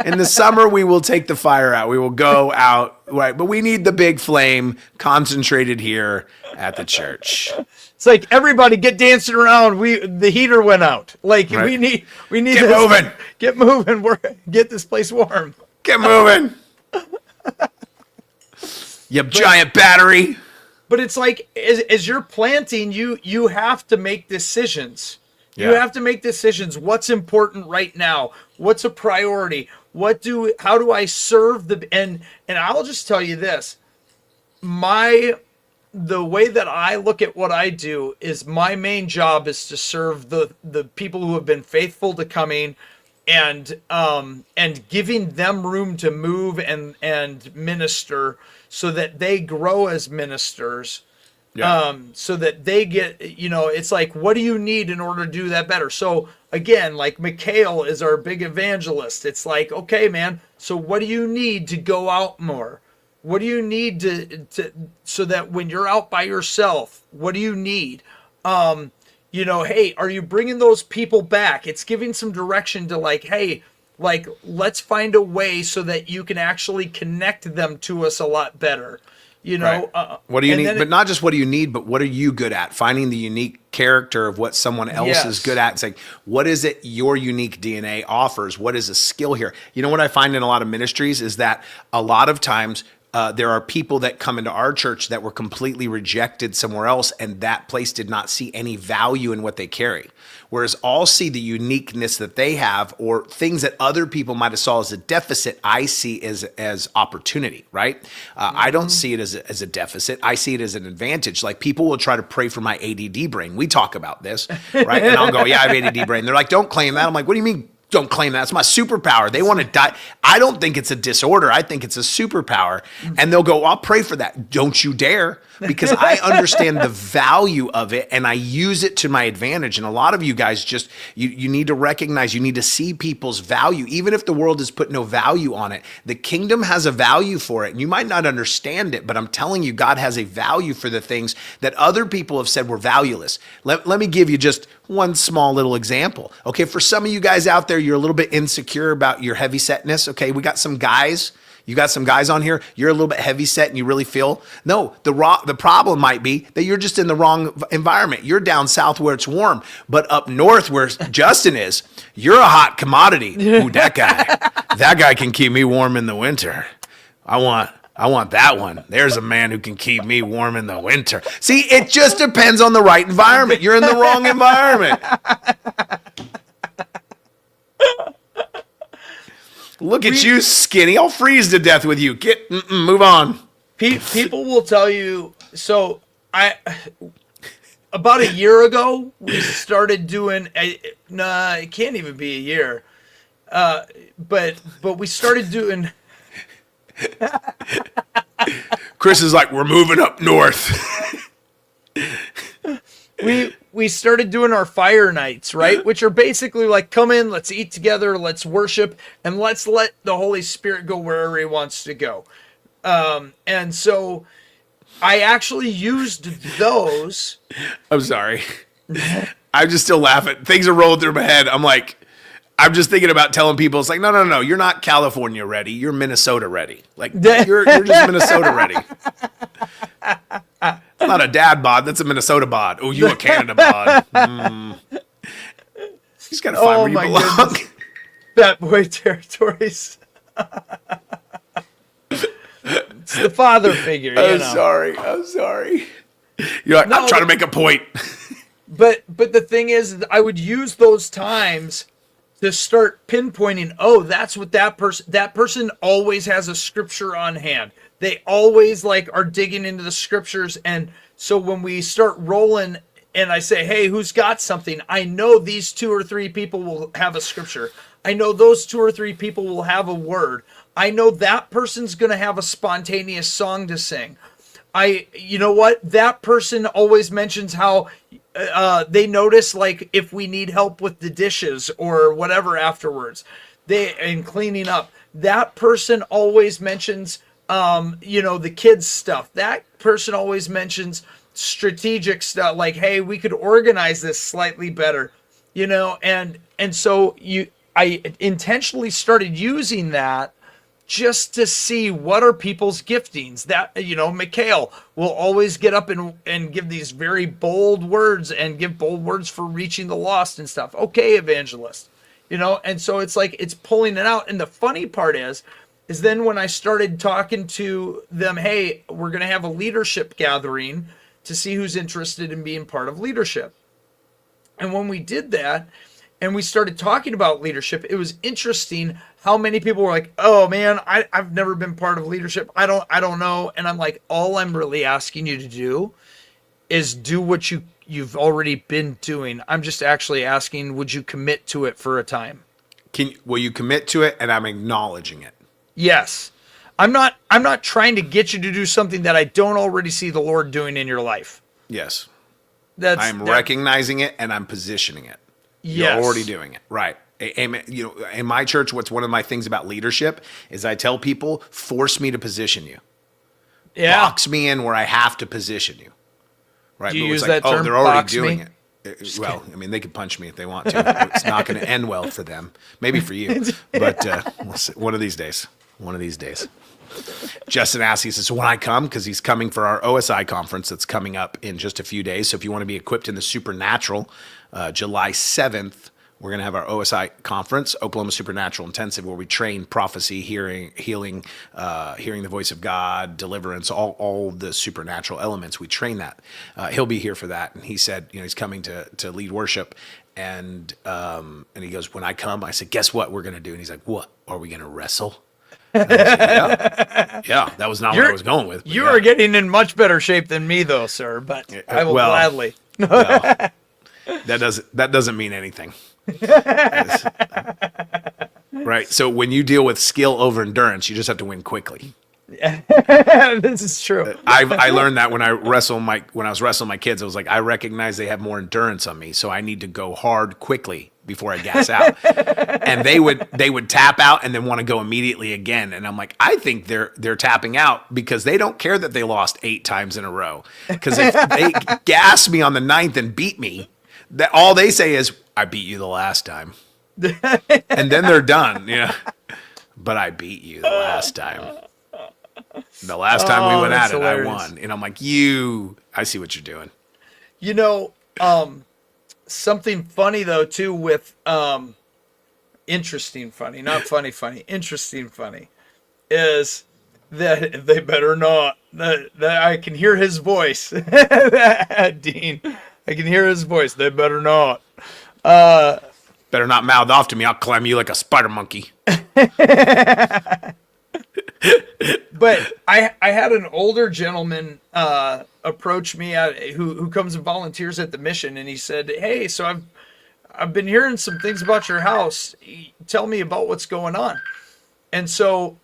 In the summer, we will take the fire out. We will go out, right? But we need the big flame concentrated here at the church. It's like, everybody get dancing around. The heater went out. Like, right. we need get moving. Get moving. Get this place warm. Get moving. You giant battery. But it's like, as you're planting, you have to make decisions. Yeah. You have to make decisions. What's important right now? What's a priority? How do I serve and I'll just tell you this. The way that I look at what I do is my main job is to serve the people who have been faithful to coming, and giving them room to move and minister, so that they grow as ministers. Yeah. So that they get, it's like, what do you need in order to do that better? So again, like Mikhail is our big evangelist. It's like, okay, man, so what do you need to go out more? What do you need to so that when you're out by yourself, what do you need? Hey, are you bringing those people back? It's giving some direction to like, hey, like, let's find a way so that you can actually connect them to us a lot better. Right. What do you need? But not just what do you need, but what are you good at? Finding the unique character of what someone else is good at. It's like, what is it your unique DNA offers? What is a skill here? You know what I find in a lot of ministries is that a lot of times there are people that come into our church that were completely rejected somewhere else, and that place did not see any value in what they carry. Whereas I'll see the uniqueness that they have, or things that other people might have saw as a deficit, I see as opportunity, right? I don't see it as a deficit. I see it as an advantage. Like, people will try to pray for my ADD brain. We talk about this, right? And I'll go, yeah, I have ADD brain. They're like, don't claim that. I'm like, what do you mean? Don't claim that. It's my superpower. They want to die. I don't think it's a disorder. I think it's a superpower. And they'll go, I'll pray for that. Don't you dare. Because I understand the value of it, and I use it to my advantage. And a lot of you guys just, you need to recognize, you need to see people's value. Even if the world has put no value on it, the kingdom has a value for it. And you might not understand it, but I'm telling you, God has a value for the things that other people have said were valueless. Let me give you just one small little example. Okay, for some of you guys out there, you're a little bit insecure about your heavy setness. Okay, we got some guys. You got some guys on here, you're a little bit heavy set and you really feel. No, the problem might be that you're just in the wrong environment. You're down south where it's warm, but up north where Justin is, you're a hot commodity. Ooh, that guy can keep me warm in the winter. I want that one. There's a man who can keep me warm in the winter. See, it just depends on the right environment. You're in the wrong environment. Look at you, skinny. I'll freeze to death with you. Move on. People will tell you. So about a year ago, we started doing. It can't even be a year. But we started doing. Chris is like, we're moving up north. We started doing our fire nights, right? Which are basically like, come in, let's eat together, let's worship, and let's let the Holy Spirit go wherever he wants to go. And so I actually used those. I'm sorry. I'm just still laughing. Things are rolling through my head. I'm just thinking about telling people, it's like, no, you're not California ready. You're Minnesota ready. Like, you're just Minnesota ready. It's not a dad bod. That's a Minnesota bod. Oh, you a Canada bod. He's got to find where you belong. Goodness. Fat boy territories. It's the father figure. I'm sorry. You're like, I'm trying to make a point. But the thing is, I would use those times to start pinpointing, oh, that's what that person always has a scripture on hand. They always are digging into the scriptures. And so when we start rolling and I say, hey, who's got something? I know these 2 or 3 people will have a scripture. I know those 2 or 3 people will have a word. I know that person's going to have a spontaneous song to sing. You know what? That person always mentions how they notice, like, if we need help with the dishes or whatever afterwards, and cleaning up. That person always mentions, the kids stuff. That person always mentions strategic stuff, like, hey, we could organize this slightly better, and so I intentionally started using that just to see what are people's giftings. That, Mikhail will always get up and give these very bold words and give bold words for reaching the lost and stuff. Okay, evangelist, and so it's like, it's pulling it out. And the funny part is then when I started talking to them, hey, we're going to have a leadership gathering to see who's interested in being part of leadership. And when we did that, and we started talking about leadership, it was interesting how many people were like, oh man, I've never been part of leadership. I don't know. And I'm like, all I'm really asking you to do is do what you've already been doing. I'm just actually asking, would you commit to it for a time? Will you commit to it? And I'm acknowledging it. Yes. I'm not trying to get you to do something that I don't already see the Lord doing in your life. Yes. I'm recognizing it and I'm positioning it. Yes. You're already doing it. Right. Amen. In my church, what's one of my things about leadership is I tell people, force me to position you. Yeah. Box me in where I have to position you. Right. Do you but use it's that like, term, oh, they're already box doing me? it. Well, I mean, they could punch me if they want to. It's not going to end well for them. Maybe for you. But we'll see. One of these days. Justin asks, he says, so when I come, because he's coming for our OSI conference that's coming up in just a few days. So if you want to be equipped in the supernatural, July 7th, we're going to have our OSI conference, Oklahoma Supernatural Intensive, where we train prophecy, hearing, healing, hearing the voice of God, deliverance, all the supernatural elements. We train that. He'll be here for that. And he said, he's coming to lead worship. And he goes, when I come, I said, guess what we're going to do? And he's like, what? Are we going to wrestle? Like, yeah, that was not what I was going with. You are getting in much better shape than me, though, sir. But I will gladly. That doesn't mean anything, right? So when you deal with skill over endurance, you just have to win quickly. This is true. I learned that when I was wrestling my kids. I was like, I recognize they have more endurance on me, so I need to go hard quickly before I gas out. And they would tap out and then want to go immediately again. And I'm like, I think they're tapping out because they don't care that they lost 8 times in a row. Because if they gas me on the 9th and beat me, that all they say is, I beat you the last time. And then they're done. Yeah. But I beat you the last time. The last time we went at it, hilarious. I won. And I'm like, I see what you're doing. Something funny though too with interesting funny, not funny, interesting funny, is that they better not. That I can hear his voice, Dean. I can hear his voice. They better not. Better not mouth off to me. I'll climb you like a spider monkey. But I had an older gentleman approach me who comes and volunteers at the mission, and he said, "Hey, so I've been hearing some things about your house. Tell me about what's going on." And so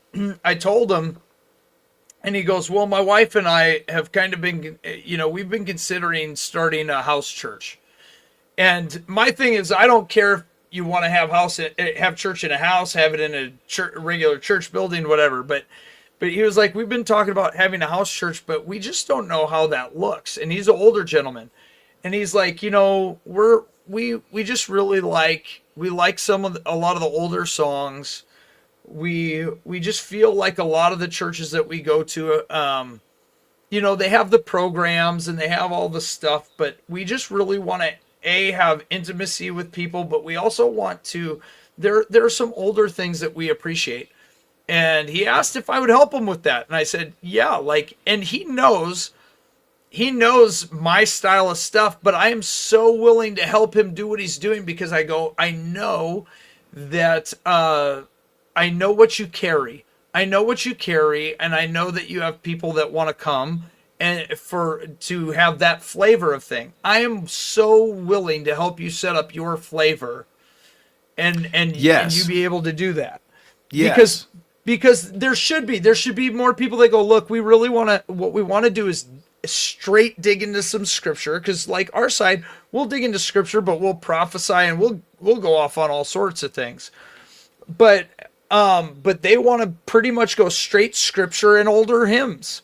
I told him, and he goes, "Well, my wife and I have kind of been, we've been considering starting a house church." And my thing is, I don't care if you want to have church in a house, have it in a regular church building, whatever. But he was like, we've been talking about having a house church, but we just don't know how that looks. And he's an older gentleman, and he's like, we just really like a lot of the older songs. We just feel like a lot of the churches that we go to, they have the programs and they have all the stuff, but we just really want to have intimacy with people, but we also want to, there are some older things that we appreciate. And he asked if I would help him with that. And I said, yeah, and he knows my style of stuff, but I am so willing to help him do what he's doing because I know that, I know what you carry. And I know that you have people that want to come and to have that flavor of thing. I am so willing to help you set up your flavor, and Yes. you be able to do that. Yes. Because there should be more people that go, look, what we want to do is straight dig into some scripture, because like our side, we'll dig into scripture, but we'll prophesy and we'll go off on all sorts of things. But they want to pretty much go straight scripture and older hymns.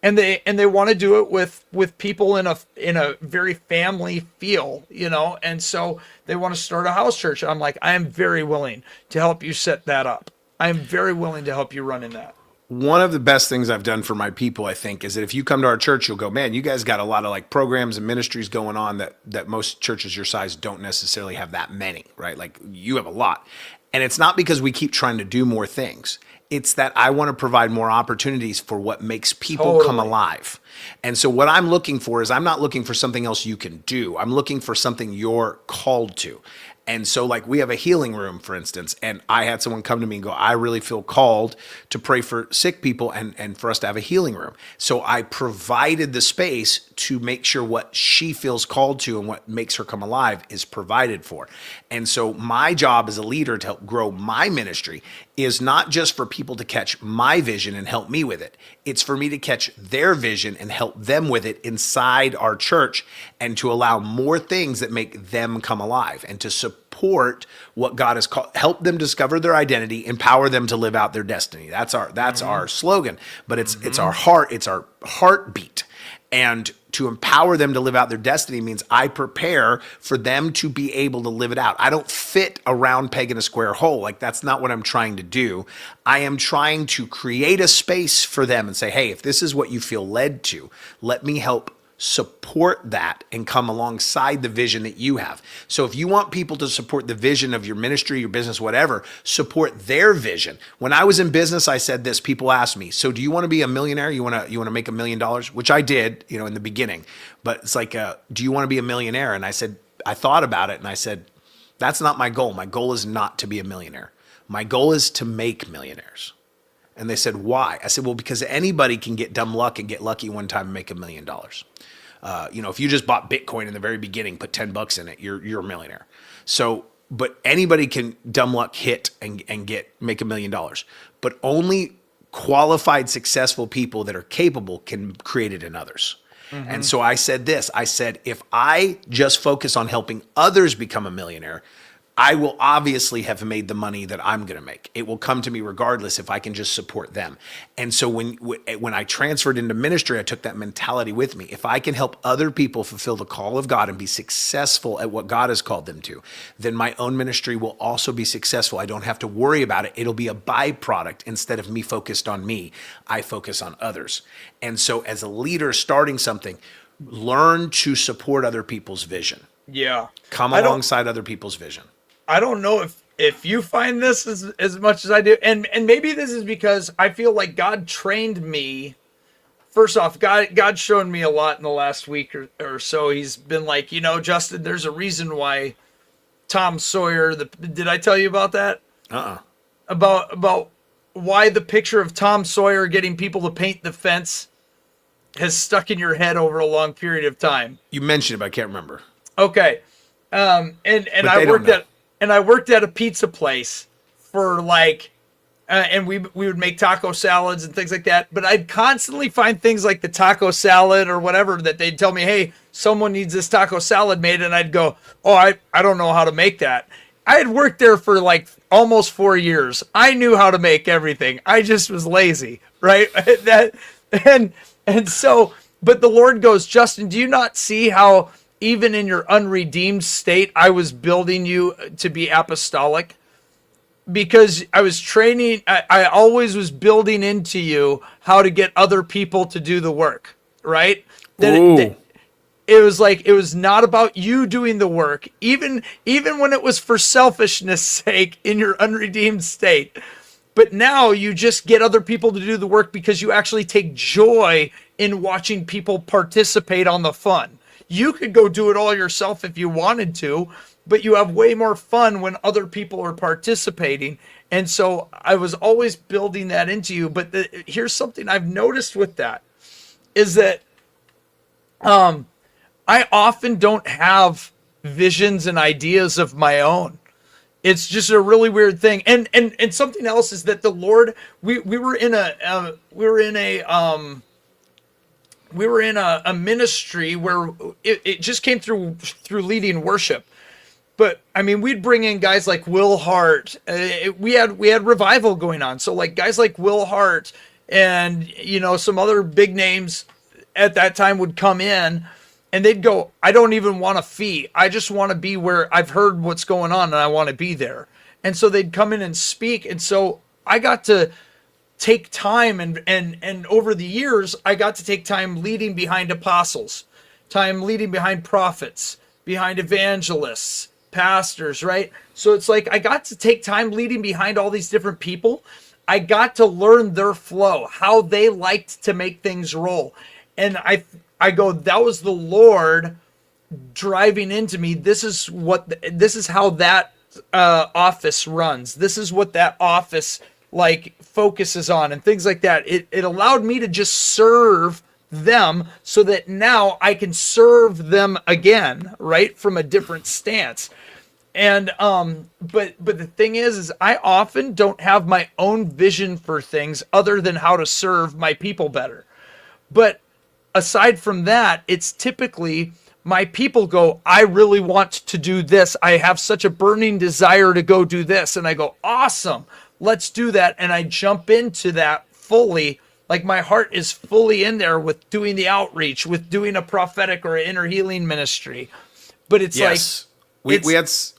And they want to do it with people in a very family feel, and so they want to start a house church. I'm like, I am very willing to help you set that up. I am very willing to help you run in that. One of the best things I've done for my people, I think, is that if you come to our church, you'll go, man, you guys got a lot of like programs and ministries going on that most churches your size don't necessarily have that many, right? Like you have a lot. And it's not because we keep trying to do more things. It's that I want to provide more opportunities for what makes people come alive. And so what I'm looking for is I'm not looking for something else you can do. I'm looking for something you're called to. And so like we have a healing room, for instance, and I had someone come to me and go, I really feel called to pray for sick people and for us to have a healing room. So I provided the space to make sure what she feels called to and what makes her come alive is provided for. And so my job as a leader to help grow my ministry is not just for people to catch my vision and help me with it. It's for me to catch their vision and help them with it inside our church, and to allow more things that make them come alive, and to support what God has called, help them discover their identity, empower them to live out their destiny. That's our slogan, but it's our heart, it's our heartbeat. And to empower them to live out their destiny means I prepare for them to be able to live it out. I don't fit a round peg in a square hole. Like that's not what I'm trying to do. I am trying to create a space for them and say, hey, if this is what you feel led to, let me help support that and come alongside the vision that you have. So if you want people to support the vision of your ministry, your business, whatever, support their vision. When I was in business, I said this, people asked me, so do you want to be a millionaire? You want to make $1 million, which I did, in the beginning, but it's like, do you want to be a millionaire? And I said, I thought about it and I said, that's not my goal. My goal is not to be a millionaire. My goal is to make millionaires. And they said, why? I said, well, because anybody can get dumb luck and get lucky one time and make $1 million. If you just bought Bitcoin in the very beginning, put $10 in it, you're a millionaire. So, but anybody can dumb luck hit and make $1 million. But only qualified, successful people that are capable can create it in others. Mm-hmm. And so I said this, if I just focus on helping others become a millionaire, I will obviously have made the money that I'm going to make. It will come to me regardless if I can just support them. And so when I transferred into ministry, I took that mentality with me. If I can help other people fulfill the call of God and be successful at what God has called them to, then my own ministry will also be successful. I don't have to worry about it. It'll be a byproduct. Instead of me focused on me, I focus on others. And so as a leader starting something, learn to support other people's vision. Yeah. Come alongside other people's vision. I don't know if you find this as much as I do. And maybe this is because I feel like God trained me. First off, God's shown me a lot in the last week or so. He's been like, Justin, there's a reason why Tom Sawyer, did I tell you about that? About why the picture of Tom Sawyer getting people to paint the fence has stuck in your head over a long period of time. You mentioned it, but I can't remember. Okay. I worked at a pizza place for and we would make taco salads and things like that. But I'd constantly find things like the taco salad or whatever that they'd tell me, hey, someone needs this taco salad made. And I'd go, oh, I don't know how to make that. I had worked there for almost 4 years. I knew how to make everything. I just was lazy, right? So, but the Lord goes, Justin, do you not see how even in your unredeemed state, I was building you to be apostolic? Because I was training, I always was building into you how to get other people to do the work, right? It was not about you doing the work, even when it was for selfishness sake in your unredeemed state. But now you just get other people to do the work because you actually take joy in watching people participate on the fun. You could go do it all yourself if you wanted to, but you have way more fun when other people are participating. And so I was always building that into you. But here's something I've noticed with that is that I often don't have visions and ideas of my own. It's just a really weird thing. And something else is that the Lord, we were in a ministry where it just came through leading worship. But I mean, we'd bring in guys like Will Hart. We had revival going on. So like guys like Will Hart and some other big names at that time would come in, and they'd go, I don't even want a fee. I just want to be where I've heard what's going on and I want to be there. And so they'd come in and speak. And so I got to take time and over the years, I got to take time leading behind apostles, time leading behind prophets, behind evangelists, pastors, right? So it's like I got to take time leading behind all these different people. I got to learn their flow, how they liked to make things roll. And I go, that was the Lord driving into me. This is how that office runs. This is what that office like focuses on and things like that. It allowed me to just serve them so that now I can serve them again, right? From a different stance. And but the thing is I often don't have my own vision for things other than how to serve my people better. But aside from that, it's typically my people go, I really want to do this. I have such a burning desire to go do this. And I go, awesome, let's do that. And I jump into that fully. Like my heart is fully in there with doing the outreach, with doing a prophetic or an inner healing ministry. But it's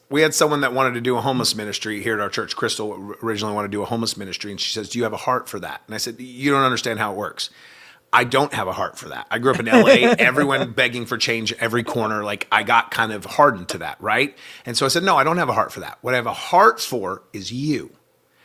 we had someone that wanted to do a homeless ministry here at our church. Crystal originally wanted to do a homeless ministry. And she says, do you have a heart for that? And I said, you don't understand how it works. I don't have a heart for that. I grew up in LA, everyone begging for change every corner. Like I got kind of hardened to that, right? And so I said, no, I don't have a heart for that. What I have a heart for is you.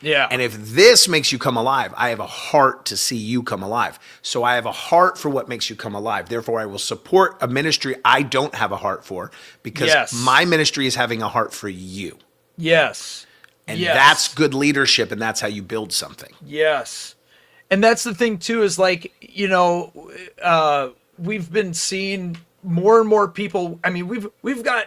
Yeah. And if this makes you come alive, I have a heart to see you come alive. So I have a heart for what makes you come alive. Therefore, I will support a ministry I don't have a heart for because my ministry is having a heart for you. Yes. And that's good leadership, and that's how you build something. Yes. And that's the thing too, is like, we've been seeing more and more people. I mean, we've got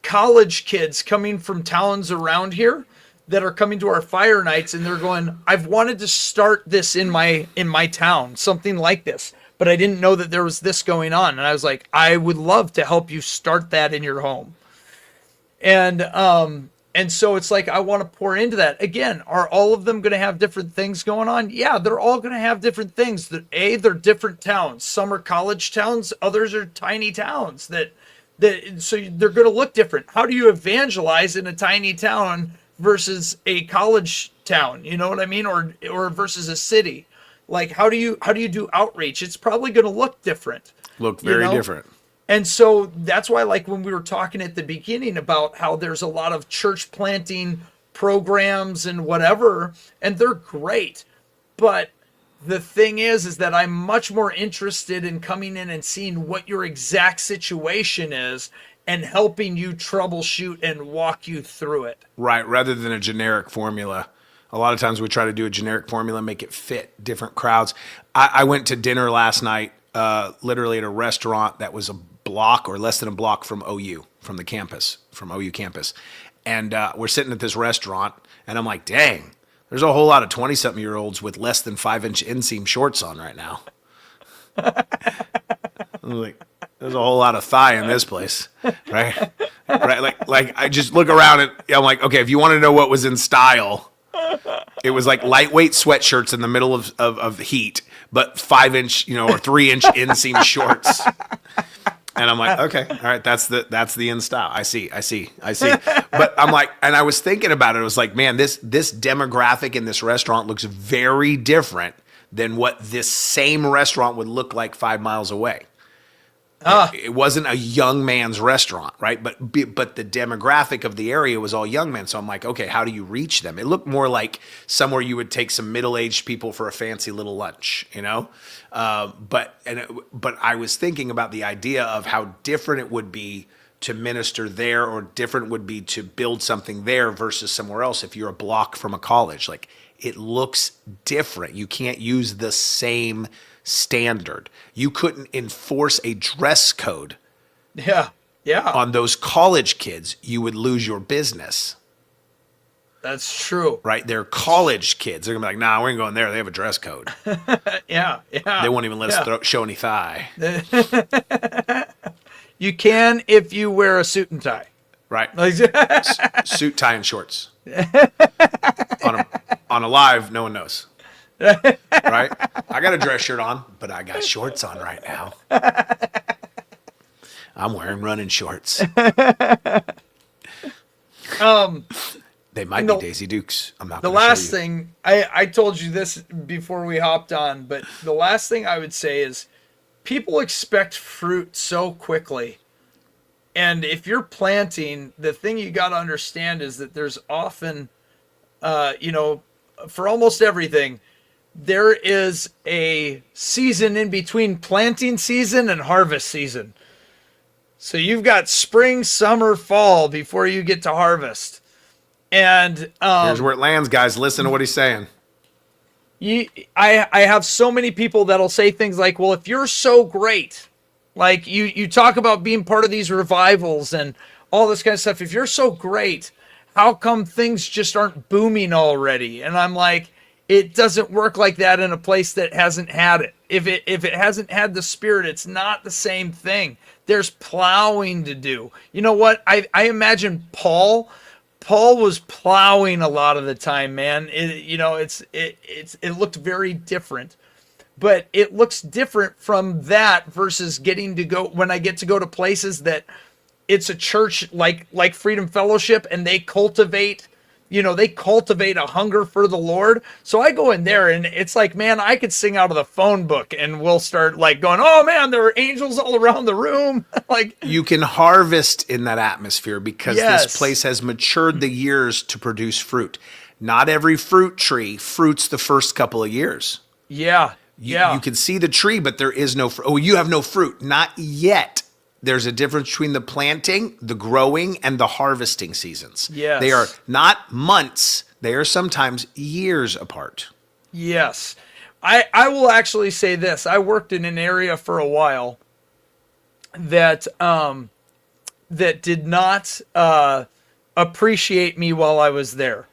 college kids coming from towns around here that are coming to our fire nights, and they're going, I've wanted to start this in my town, something like this, but I didn't know that there was this going on. And I was like, I would love to help you start that in your home. And so it's like, I want to pour into that. Again, are all of them going to have different things going on? Yeah, they're all going to have different things. They're different towns. Some are college towns. Others are tiny towns so they're going to look different. How do you evangelize in a tiny town versus a college town? You know what I mean? Or versus a city? Like, how do you do outreach? It's probably going to look different. Look very different. And so that's why, like when we were talking at the beginning about how there's a lot of church planting programs and whatever, and they're great. But the thing is that I'm much more interested in coming in and seeing what your exact situation is and helping you troubleshoot and walk you through it. Right, rather than a generic formula. A lot of times we try to do a generic formula, make it fit different crowds. I went to dinner last night, literally at a restaurant that was a block or less than a block from OU, from OU campus. And we're sitting at this restaurant, and I'm like, dang, there's a whole lot of 20-something-year-olds with less than 5-inch inseam shorts on right now. I'm like, there's a whole lot of thigh in this place, right? Right, like I just look around and I'm like, okay, if you want to know what was in style, it was like lightweight sweatshirts in the middle of heat, but 5-inch, or 3-inch inseam shorts. And I'm like, okay, all right, that's the in style. I see. But I'm like, and I was thinking about it. I was like, man, this demographic in this restaurant looks very different than what this same restaurant would look like 5 miles away. It wasn't a young man's restaurant, right? But the demographic of the area was all young men. So I'm like, okay, how do you reach them? It looked more like somewhere you would take some middle-aged people for a fancy little lunch, But I was thinking about the idea of how different it would be to minister there, or different would be to build something there versus somewhere else. If you're a block from a college, like it looks different. You can't use the same standard. You couldn't enforce a dress code Yeah. Yeah. on those college kids. You would lose your business. That's true. Right? They're college kids. They're going to be like, nah, we ain't going there. They have a dress code. Yeah. Yeah. They won't even let us show any thigh. You can if you wear a suit and tie. Right? Like, Suit, tie, and shorts. On a live, no one knows. Right? I got a dress shirt on, but I got shorts on right now. I'm wearing running shorts. They might be Daisy Dukes. I'm not the going to show last you. thing, I told you this before we hopped on, but the last thing I would say is people expect fruit so quickly. And if you're planting, the thing you got to understand is that there's often, for almost everything, there is a season in between planting season and harvest season. So you've got spring, summer, fall before you get to harvest. And Here's where it lands, guys. Listen to what he's saying. I have so many people that'll say things like, well, if you're so great, like you talk about being part of these revivals and all this kind of stuff. If you're so great, how come things just aren't booming already? And I'm like, it doesn't work like that in a place that hasn't had it. If it hasn't had the Spirit, it's not the same thing. There's plowing to do. You know what? I imagine Paul was plowing a lot of the time, man. It looked very different. But it looks different from that versus getting to go when I get to go to places that it's a church like Freedom Fellowship, and they cultivate a hunger for the Lord. So I go in there and it's like, man, I could sing out of the phone book and we'll start like going, oh man, there are angels all around the room. Like, you can harvest in that atmosphere because Yes. this place has matured the years to produce fruit. Not every fruit tree fruits the first couple of years. yeah. You can see the tree, but there is no fruit. Oh, you have no fruit. Not yet. There's a difference between the planting, the growing, and the harvesting seasons. Yes. They are not months. They are sometimes years apart. Yes. I will actually say this. I worked in an area for a while that did not appreciate me while I was there.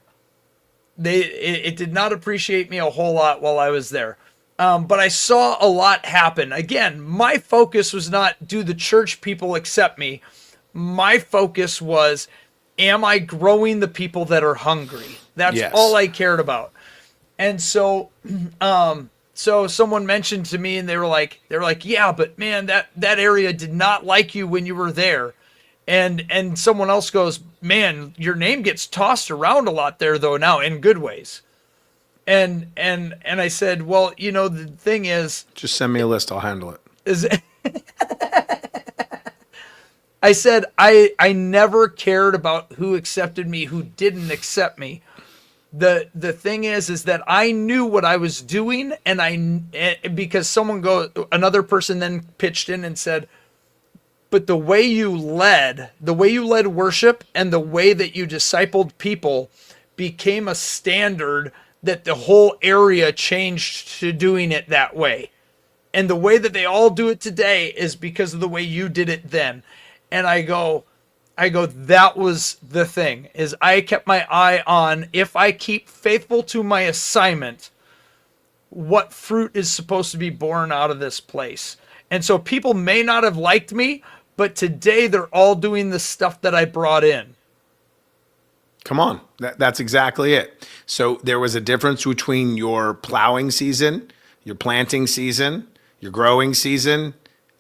It did not appreciate me a whole lot while I was there. But I saw a lot happen. Again, my focus was not, do the church people accept me? My focus was, am I growing the people that are hungry? That's Yes. all I cared about. And so, so someone mentioned to me, and they were like, yeah, but man, that area did not like you when you were there. And someone else goes, man, your name gets tossed around a lot there though now, in good ways. And I said, well, the thing is, Just send me a list. I'll handle it. I said, I never cared about who accepted me, who didn't accept me. The thing is that I knew what I was doing, and because another person then pitched in and said, but the way you led worship and the way that you discipled people became a standard that the whole area changed to doing it that way. And the way that they all do it today is because of the way you did it then. And I go, that was the thing, is I kept my eye on, if I keep faithful to my assignment, what fruit is supposed to be born out of this place. And so people may not have liked me, but today they're all doing the stuff that I brought in. Come on. That's exactly it. So there was a difference between your plowing season, your planting season, your growing season,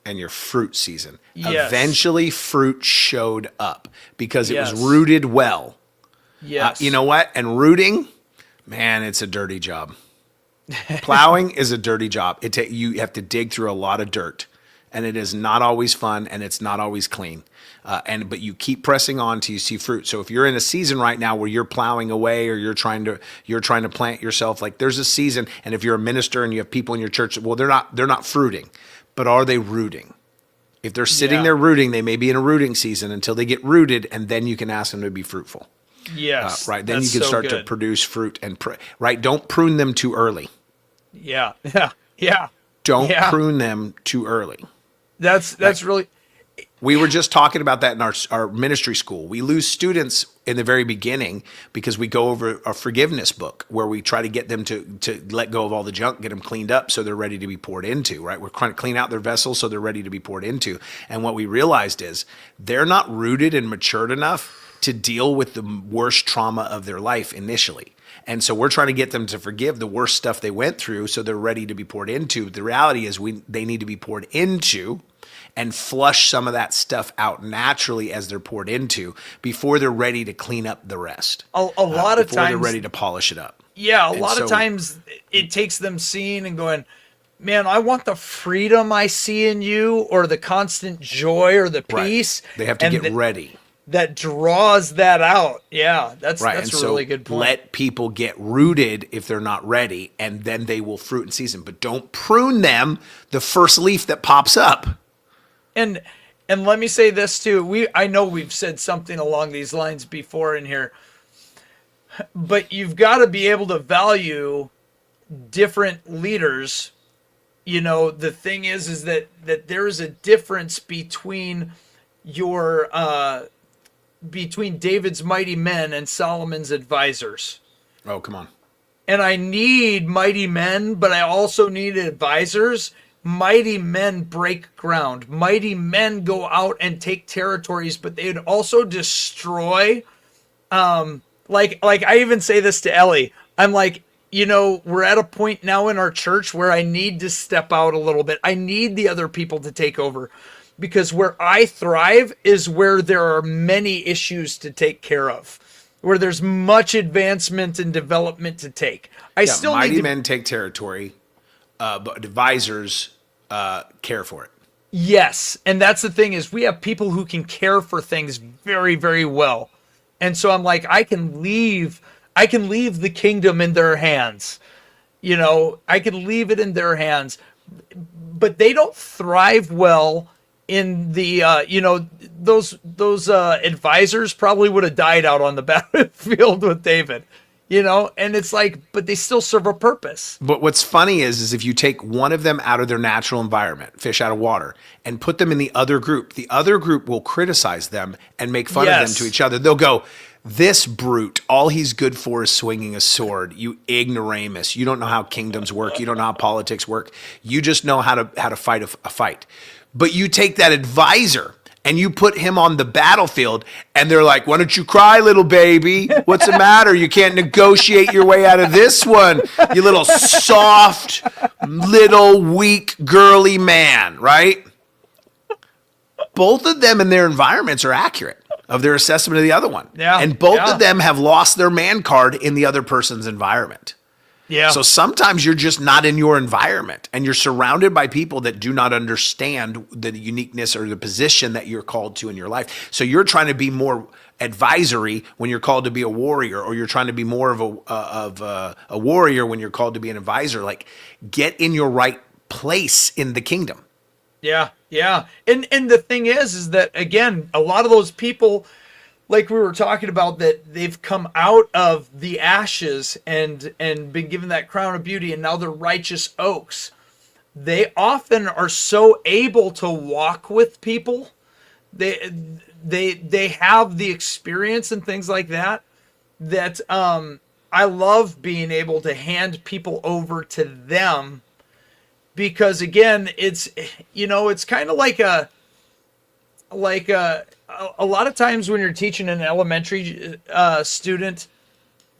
and your fruit season. Yes. Eventually, fruit showed up because it Yes. was rooted well. Yes. You know what? And rooting, man, it's a dirty job. Plowing is a dirty job. You have to dig through a lot of dirt, and it is not always fun, and it's not always clean. But you keep pressing on till you see fruit. So if you're in a season right now where you're plowing away, or you're trying to plant yourself, like there's a season. And if you're a minister and you have people in your church, well, they're not fruiting, but are they rooting? If they're sitting there rooting, they may be in a rooting season until they get rooted, and then you can ask them to be fruitful. Yes. Right. Then That's you can so start to good. produce fruit right. Don't prune them too early. Yeah. Yeah. Yeah. Don't Yeah. prune them too early. That's really. We were just talking about that in our ministry school. We lose students in the very beginning because we go over a forgiveness book where we try to get them to let go of all the junk, get them cleaned up so they're ready to be poured into, right? We're trying to clean out their vessels so they're ready to be poured into. And what we realized is they're not rooted and matured enough to deal with the worst trauma of their life initially. And so we're trying to get them to forgive the worst stuff they went through so they're ready to be poured into. The reality is they need to be poured into and flush some of that stuff out naturally as they're poured into before they're ready to clean up the rest. A lot of before times they're ready to polish it up. Yeah, a And lot of so- times it takes them seeing and going, man, I want the freedom I see in you, or the constant joy or the Right. peace. They have to and get ready. that draws that out. Yeah, that's Right. that's And a really good point. let people get rooted if they're not ready, and then they will fruit in season. But don't prune them the first leaf that pops up. And let me say this too. I know we've said something along these lines before in here, but you've got to be able to value different leaders. You know, the thing is that there is a difference between between David's mighty men and Solomon's advisors. Oh, come on. And I need mighty men, but I also need advisors. Mighty men break ground. Mighty men go out and take territories, but they would also destroy. Like I even say this to Ellie. I'm like, you know, we're at a point now in our church where I need to step out a little bit. I need the other people to take over, because where I thrive is where there are many issues to take care of, where there's much advancement and development to take. I still mighty need to, men take territory, but advisors care for it. yes, and that's the thing, is we have people who can care for things very, very well. And so I'm like, I can leave the kingdom in their hands. You know, I can leave it in their hands. But they don't thrive well in the those advisors probably would have died out on the battlefield with David. You know, and it's like, but they still serve a purpose. But what's funny is if you take one of them out of their natural environment, fish out of water, and put them in the other group will criticize them and make fun of them Yes. to each other. They'll go, this brute, all he's good for is swinging a sword. You ignoramus. You don't know how kingdoms work. You don't know how politics work. You just know how to fight a fight. But you take that advisor and you put him on the battlefield, and they're like, why don't you cry, little baby? What's the matter? You can't negotiate your way out of this one, you little soft, little, weak, girly man, right? Both of them in their environments are accurate of their assessment of the other one. Yeah, And both yeah. of them have lost their man card in the other person's environment. Yeah. So sometimes you're just not in your environment, and you're surrounded by people that do not understand the uniqueness or the position that you're called to in your life. So you're trying to be more advisory when you're called to be a warrior, or you're trying to be more of a warrior when you're called to be an advisor. Like, get in your right place in the kingdom. Yeah, yeah. And the thing is that, again, a lot of those people, like we were talking about, that they've come out of the ashes and been given that crown of beauty, and now they're righteous oaks. They often are so able to walk with people. They have the experience and things like that. That I love being able to hand people over to them, because again, it's, you know, it's kind of like a lot of times when you're teaching an elementary student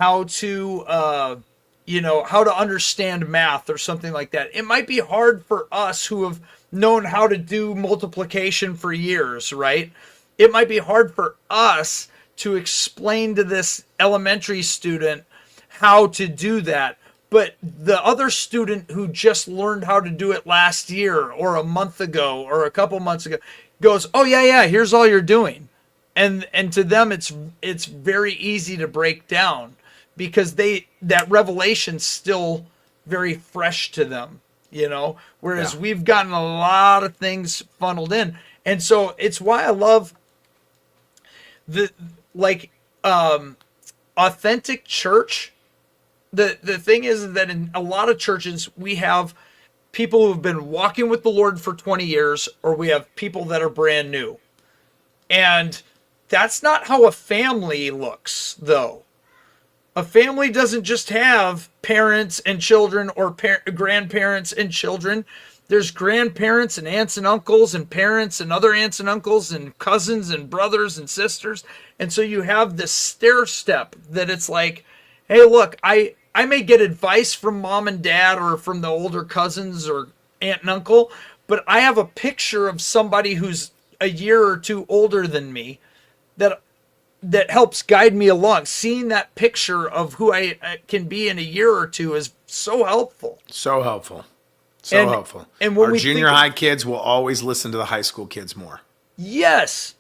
how to how to understand math or something like that, it might be hard for us who have known how to do multiplication for years, right? It might be hard for us to explain to this elementary student how to do that. But the other student who just learned how to do it last year or a month ago or a couple months ago goes, oh yeah, here's all you're doing. And to them it's very easy to break down, because that revelation's still very fresh to them, you know, whereas we've gotten a lot of things funneled in. And so it's why I love authentic church. The thing is that in a lot of churches we have people who've been walking with the Lord for 20 years, or we have people that are brand new. And that's not how a family looks, though. A family doesn't just have parents and children or grandparents and children. There's grandparents and aunts and uncles and parents and other aunts and uncles and cousins and brothers and sisters. And so you have this stair step that it's like, hey, look, I may get advice from mom and dad or from the older cousins or aunt and uncle, but I have a picture of somebody who's a year or two older than me that helps guide me along. Seeing that picture of who I can be in a year or two is so helpful. So helpful. So helpful. And when our we junior high kids will always listen to the high school kids more. Yes.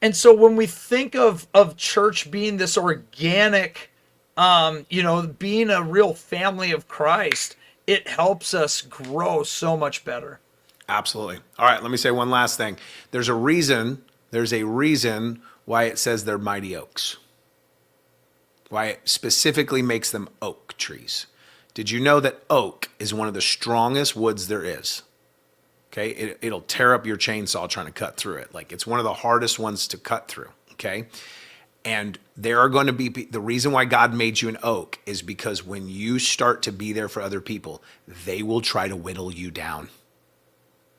And so when we think of church being this organic, being a real family of Christ, it helps us grow so much better. Absolutely. All right, let me say one last thing. There's a reason why it says they're mighty oaks. Why it specifically makes them oak trees. Did you know that oak is one of the strongest woods there is? Okay, it'll tear up your chainsaw trying to cut through it. Like, it's one of the hardest ones to cut through, okay? And there are going to be, the reason why God made you an oak is because when you start to be there for other people, they will try to whittle you down.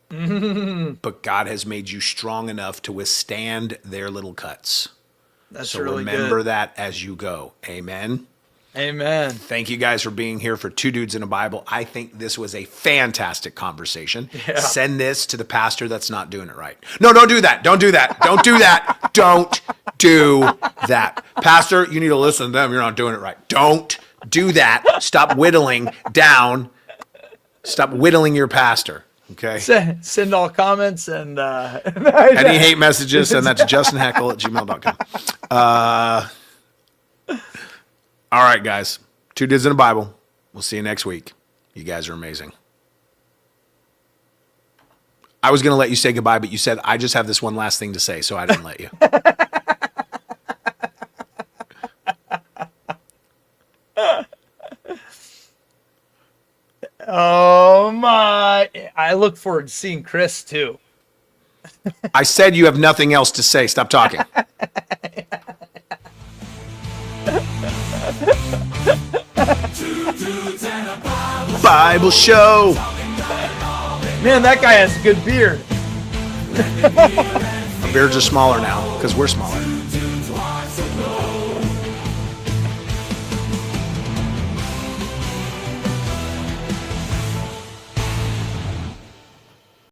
But God has made you strong enough to withstand their little cuts. That's so really remember good. that as you go. Amen. Amen. Thank you guys for being here for Two Dudes in a Bible. I think this was a fantastic conversation. Yeah. Send this to the pastor that's not doing it right. No, don't do that. Don't do that. Don't do that. Don't do that. Pastor, you need to listen to them. You're not doing it right. Don't do that. Stop whittling down. Stop whittling your pastor. Okay. Send all comments and any hate messages, send that to justinheckle@gmail.com. All right, guys. Two Dudes in a Bible. We'll see you next week. You guys are amazing. I was going to let you say goodbye, but you said, I just have this one last thing to say, so I didn't let you. Oh my. I look forward to seeing Chris too. I said you have nothing else to say. Stop talking. Bible show. Man, that guy has a good beard. Our beards are smaller now because we're smaller.